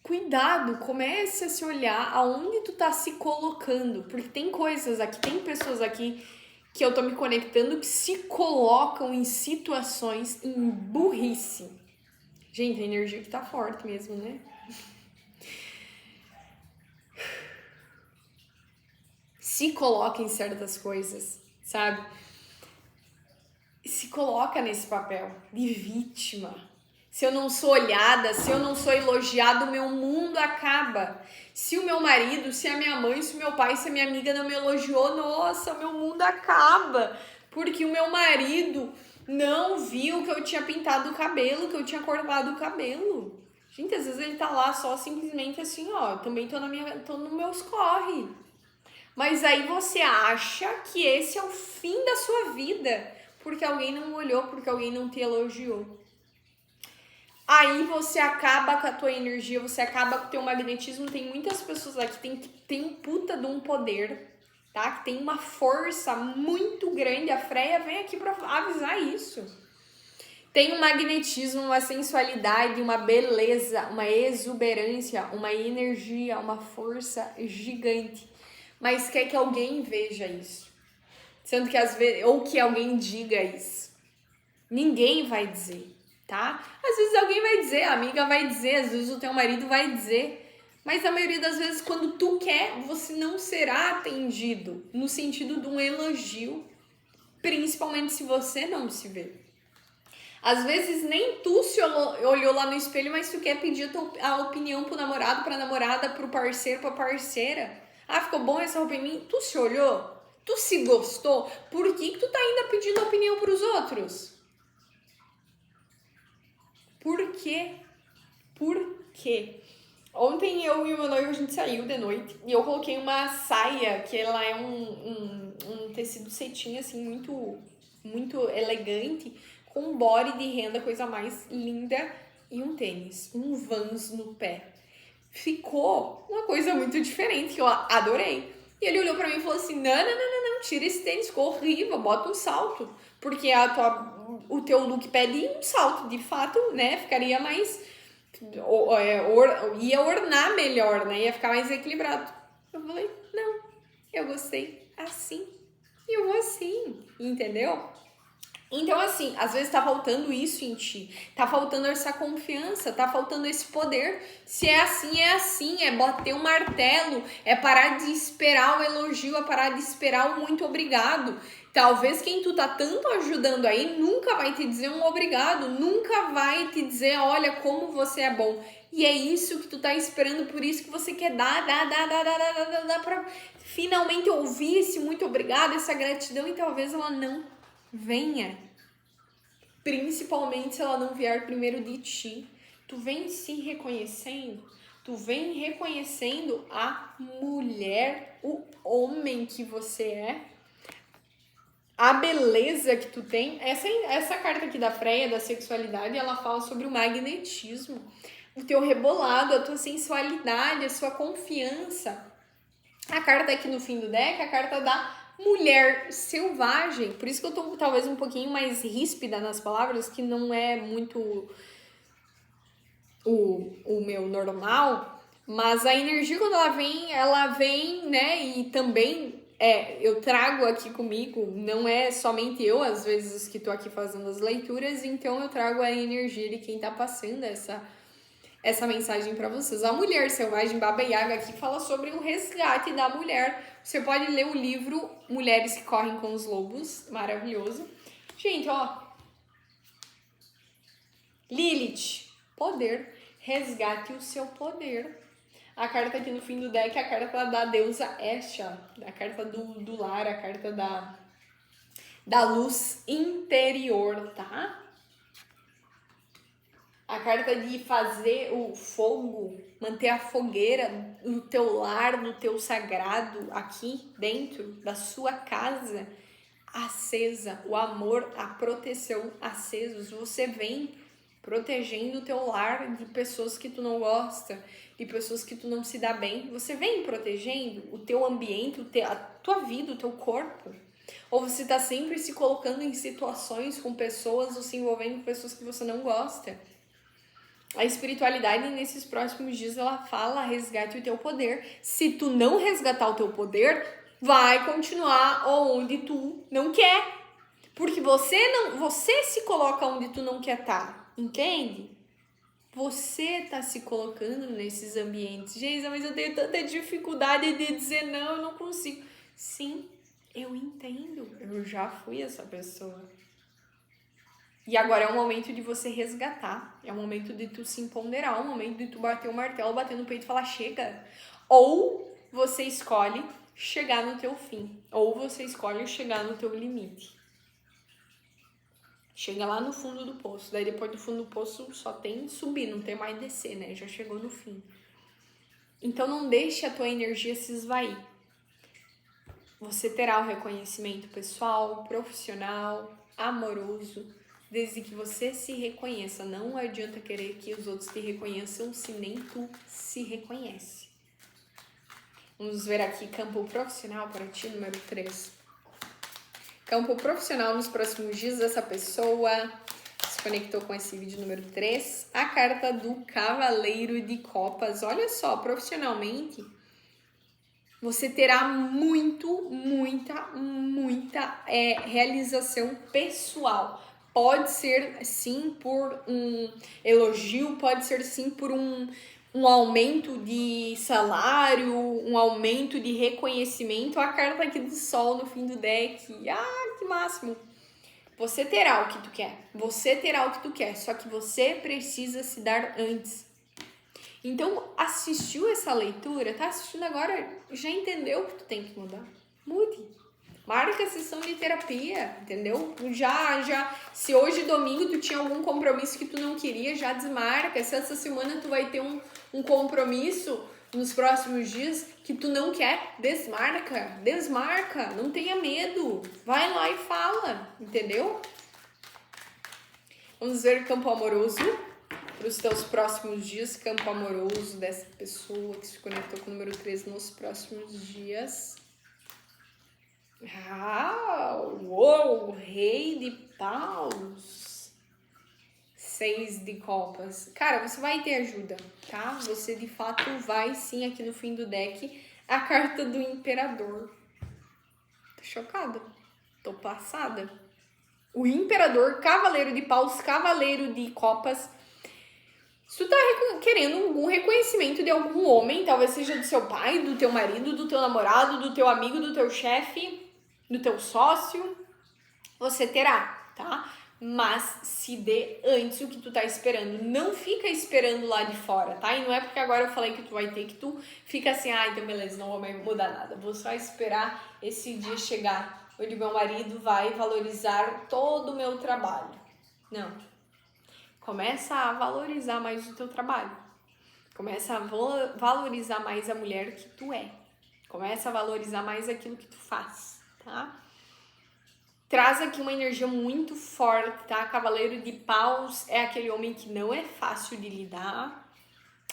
Cuidado, comece a se olhar aonde tu tá se colocando, porque tem coisas aqui, tem pessoas aqui que eu tô me conectando que se colocam em situações em burrice. Gente, a energia que tá forte mesmo, né? Se coloca em certas coisas, sabe? Se coloca nesse papel de vítima. Se eu não sou olhada, se eu não sou elogiada, o meu mundo acaba. Se o meu marido, se a minha mãe, se o meu pai, se a minha amiga não me elogiou, nossa, o meu mundo acaba. Porque o meu marido não viu que eu tinha pintado o cabelo, que eu tinha cortado o cabelo. Gente, às vezes ele tá lá só simplesmente assim, ó, também tô no meus corre. Mas aí você acha que esse é o fim da sua vida, porque alguém não olhou, porque alguém não te elogiou. Aí você acaba com a tua energia, você acaba com o teu magnetismo. Tem muitas pessoas aqui que tem um puta de um poder, tá? Que tem uma força muito grande. A Freya vem aqui pra avisar isso. Tem um magnetismo, uma sensualidade, uma beleza, uma exuberância, uma energia, uma força gigante. Mas quer que alguém veja isso. Sendo que às vezes, ou que alguém diga isso. Ninguém vai dizer, tá? Às vezes alguém vai dizer, a amiga vai dizer, às vezes o teu marido vai dizer. Mas a maioria das vezes, quando tu quer, você não será atendido no sentido de um elogio, principalmente se você não se vê. Às vezes nem tu se olhou lá no espelho, mas tu quer pedir a opinião pro namorado, pra namorada, pro parceiro, pra parceira. Ah, ficou bom essa roupa em mim? Tu se olhou? Tu se gostou? Por que tu tá ainda pedindo opinião pros outros? Por quê? Por quê? Ontem eu e o meu noivo, a gente saiu de noite e eu coloquei uma saia, que ela é um tecido cetim, assim, muito elegante, com um body de renda, coisa mais linda, e um tênis, um Vans no pé. Ficou uma coisa muito diferente, que eu adorei. E ele olhou pra mim e falou assim, não, tira esse tênis, ficou horrível, bota um salto. Porque o teu look pede um salto, de fato, né, ficaria mais... ia ornar melhor, né, ia ficar mais equilibrado. Eu falei, não, eu gostei assim, e eu vou assim, entendeu? Então, assim, às vezes tá faltando isso em ti, tá faltando essa confiança, tá faltando esse poder. Se é assim, é bater o martelo, é parar de esperar o elogio, é parar de esperar o muito obrigado. Talvez quem tu tá tanto ajudando aí nunca vai te dizer um obrigado, nunca vai te dizer, olha como você é bom. E é isso que tu tá esperando, por isso que você quer dar pra finalmente ouvir esse muito obrigado, essa gratidão, e talvez ela não venha, principalmente se ela não vier primeiro de ti. Tu vem se reconhecendo, tu vem reconhecendo a mulher, o homem que você é, a beleza que tu tem. Essa carta aqui da Freya, da sexualidade, ela fala sobre o magnetismo, o teu rebolado, a tua sensualidade, a sua confiança. A carta aqui no fim do deck, a carta da mulher selvagem. Por isso que eu tô talvez um pouquinho mais ríspida nas palavras, que não é muito o meu normal. Mas a energia, quando ela vem, né? E também eu trago aqui comigo, não é somente eu, às vezes, que tô aqui fazendo as leituras, então eu trago a energia de quem tá passando essa mensagem para vocês. A Mulher Selvagem, Baba Yaga, aqui fala sobre o resgate da mulher. Você pode ler o livro Mulheres que Correm com os Lobos, maravilhoso. Gente, ó, Lilith, poder, resgate o seu poder. A carta aqui no fim do deck é a carta da deusa Esha, a carta do lar, a carta da luz interior, tá? A carta de fazer o fogo, manter a fogueira no teu lar, no teu sagrado, aqui dentro da sua casa, acesa, o amor, a proteção acesos. Você vem protegendo o teu lar de pessoas que tu não gosta, de pessoas que tu não se dá bem. Você vem protegendo o teu ambiente, a tua vida, o teu corpo. Ou você tá sempre se colocando em situações com pessoas ou se envolvendo com pessoas que você não gosta. A espiritualidade nesses próximos dias ela fala resgate o teu poder. Se tu não resgatar o teu poder, vai continuar onde tu não quer. Porque você se coloca onde tu não quer estar, entende? Você tá se colocando nesses ambientes. Geisa, mas eu tenho tanta dificuldade de dizer não, eu não consigo. Sim, eu entendo. Eu já fui essa pessoa. E agora é o momento de você resgatar. É o momento de tu se empoderar. É o momento de tu bater o martelo, bater no peito e falar chega. Ou você escolhe chegar no teu fim. Ou você escolhe chegar no teu limite. Chega lá no fundo do poço. Daí depois do fundo do poço só tem subir, não tem mais descer, né? Já chegou no fim. Então não deixe a tua energia se esvair. Você terá o reconhecimento pessoal, profissional, amoroso, desde que você se reconheça. Não adianta querer que os outros te reconheçam se nem tu se reconhece. Vamos ver aqui campo profissional para ti, número 3. Campo profissional nos próximos dias, essa pessoa se conectou com esse vídeo número 3. A carta do Cavaleiro de Copas. Olha só, profissionalmente, você terá muita realização pessoal. Pode ser sim por um elogio, pode ser sim por um aumento de salário, um aumento de reconhecimento. A carta aqui do Sol no fim do deck. Ah, que máximo! Você terá o que tu quer. Você terá o que tu quer. Só que você precisa se dar antes. Então, assistiu essa leitura? Tá assistindo agora? Já entendeu que tu tem que mudar? Mude. Marca a sessão de terapia, entendeu? Já, se hoje domingo tu tinha algum compromisso que tu não queria, já desmarca. Se essa semana tu vai ter um compromisso nos próximos dias que tu não quer, desmarca, não tenha medo. Vai lá e fala, entendeu? Vamos ver o campo amoroso para os teus próximos dias, campo amoroso dessa pessoa que se conectou com o número 3 nos próximos dias. Uou, Rei de Paus. 6 de copas. Cara, você vai ter ajuda, tá? Você de fato vai sim aqui no fim do deck. A carta do Imperador. Tô chocada. Tô passada. O Imperador, Cavaleiro de Paus, Cavaleiro de Copas. Se tu tá querendo algum reconhecimento de algum homem, talvez seja do seu pai, do teu marido, do teu namorado, do teu amigo, do teu chefe, do teu sócio, você terá, tá? Mas se dê antes o que tu tá esperando. Não fica esperando lá de fora, tá? E não é porque agora eu falei que tu vai ter que tu fica assim, então beleza, não vou mudar nada. Vou só esperar esse dia chegar, onde meu marido vai valorizar todo o meu trabalho. Não. Começa a valorizar mais o teu trabalho. Começa a valorizar mais a mulher que tu é. Começa a valorizar mais aquilo que tu faz, tá? Traz aqui uma energia muito forte, tá? Cavaleiro de Paus é aquele homem que não é fácil de lidar.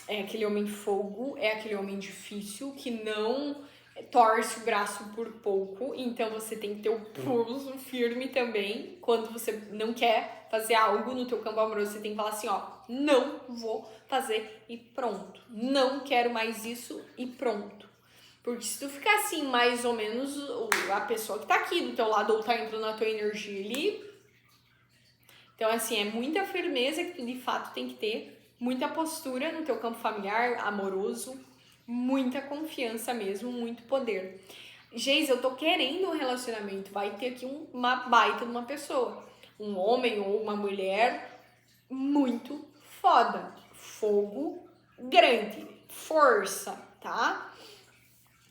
É aquele homem fogo, é aquele homem difícil, que não torce o braço por pouco. Então você tem que ter o pulso firme também. Quando você não quer fazer algo no teu campo amoroso, você tem que falar assim, não vou fazer e pronto. Não quero mais isso e pronto. Porque se tu ficar assim, mais ou menos, a pessoa que tá aqui do teu lado ou tá entrando na tua energia ali. Então, assim, é muita firmeza que tu de fato tem que ter. muita postura no teu campo familiar, amoroso, muita confiança mesmo, muito poder. Geis, eu tô querendo um relacionamento, vai ter aqui uma baita de uma pessoa, um homem ou uma mulher muito foda, fogo grande, força, tá?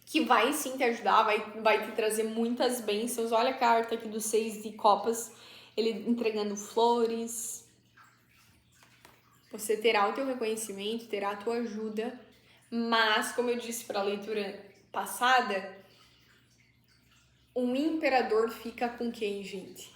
Que vai sim te ajudar, vai te trazer muitas bênçãos. Olha a carta aqui do 6 de copas, ele entregando flores. Você terá o teu reconhecimento, terá a tua ajuda, mas, como eu disse para a leitura passada, um imperador fica com quem, gente?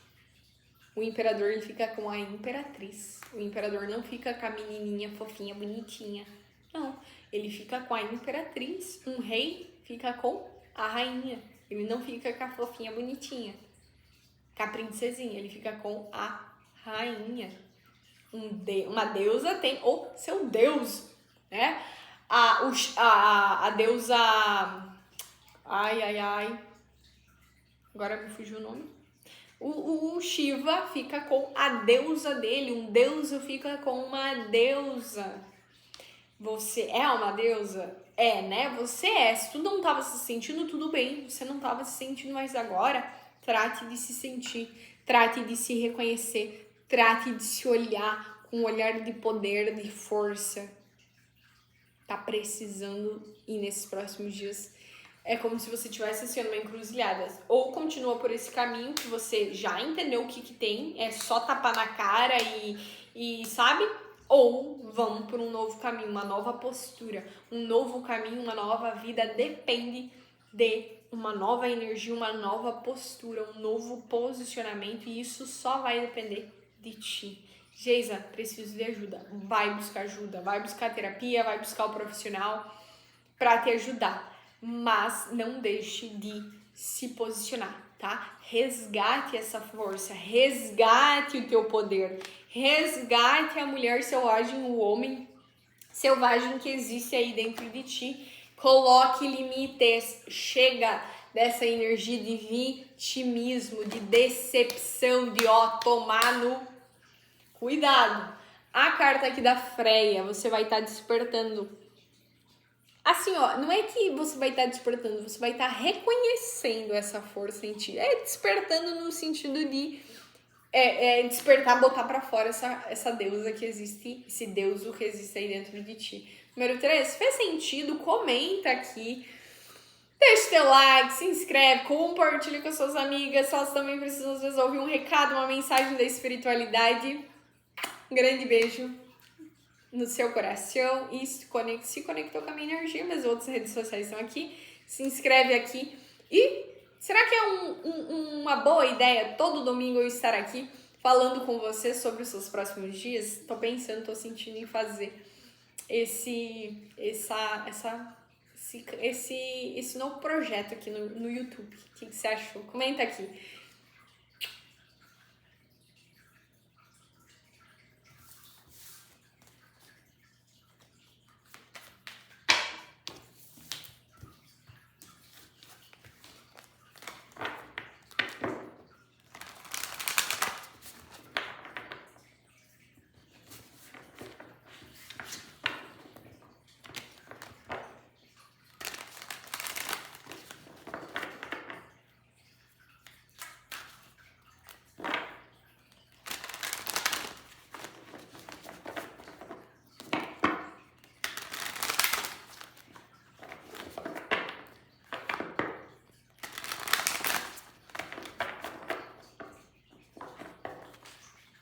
O imperador ele fica com a imperatriz. O imperador não fica com a menininha fofinha, bonitinha. Não, ele fica com a imperatriz. Um rei fica com a rainha. Ele não fica com a fofinha, bonitinha, com a princesinha. Ele fica com a rainha. Uma deusa tem o seu deus, né? A deusa... Ai. Agora me fugiu o nome. O Shiva fica com a deusa dele. Um deuso fica com uma deusa. Você é uma deusa? É, né? Você é. Se tu não tava se sentindo, tudo bem. Você não tava se sentindo, mas agora trate de se sentir. Trate de se reconhecer. Trate de se olhar com um olhar de poder, de força. Tá precisando ir nesses próximos dias. É como se você estivesse assim, numa encruzilhada. Ou continua por esse caminho que você já entendeu o que tem, é só tapar na cara e sabe? Ou vamos por um novo caminho, uma nova postura, um novo caminho, uma nova vida. Depende de uma nova energia, uma nova postura, um novo posicionamento. E isso só vai depender de ti. Geisa, preciso de ajuda. Vai buscar ajuda, vai buscar terapia, vai buscar o profissional para te ajudar. Mas não deixe de se posicionar, tá? Resgate essa força, resgate o teu poder, resgate a mulher selvagem, o homem selvagem que existe aí dentro de ti. Coloque limites, chega dessa energia de vitimismo, de decepção, de tomar no... Cuidado! A carta aqui da Freia, você vai estar despertando. Assim, não é que você vai estar despertando, você vai estar reconhecendo essa força em ti. É despertando no sentido de despertar, botar pra fora essa deusa que existe, esse deuso que existe aí dentro de ti. Número 3, fez sentido? Comenta aqui. Deixa teu like, se inscreve, compartilha com as suas amigas. Elas também precisam, às vezes, ouvir um recado, uma mensagem da espiritualidade. Um grande beijo no seu coração e se conectou com a minha energia. Minhas outras redes sociais estão aqui. Se inscreve aqui. E será que é uma boa ideia todo domingo eu estar aqui falando com você sobre os seus próximos dias? Tô pensando, tô sentindo em fazer esse novo projeto aqui no YouTube. O que você achou? Comenta aqui.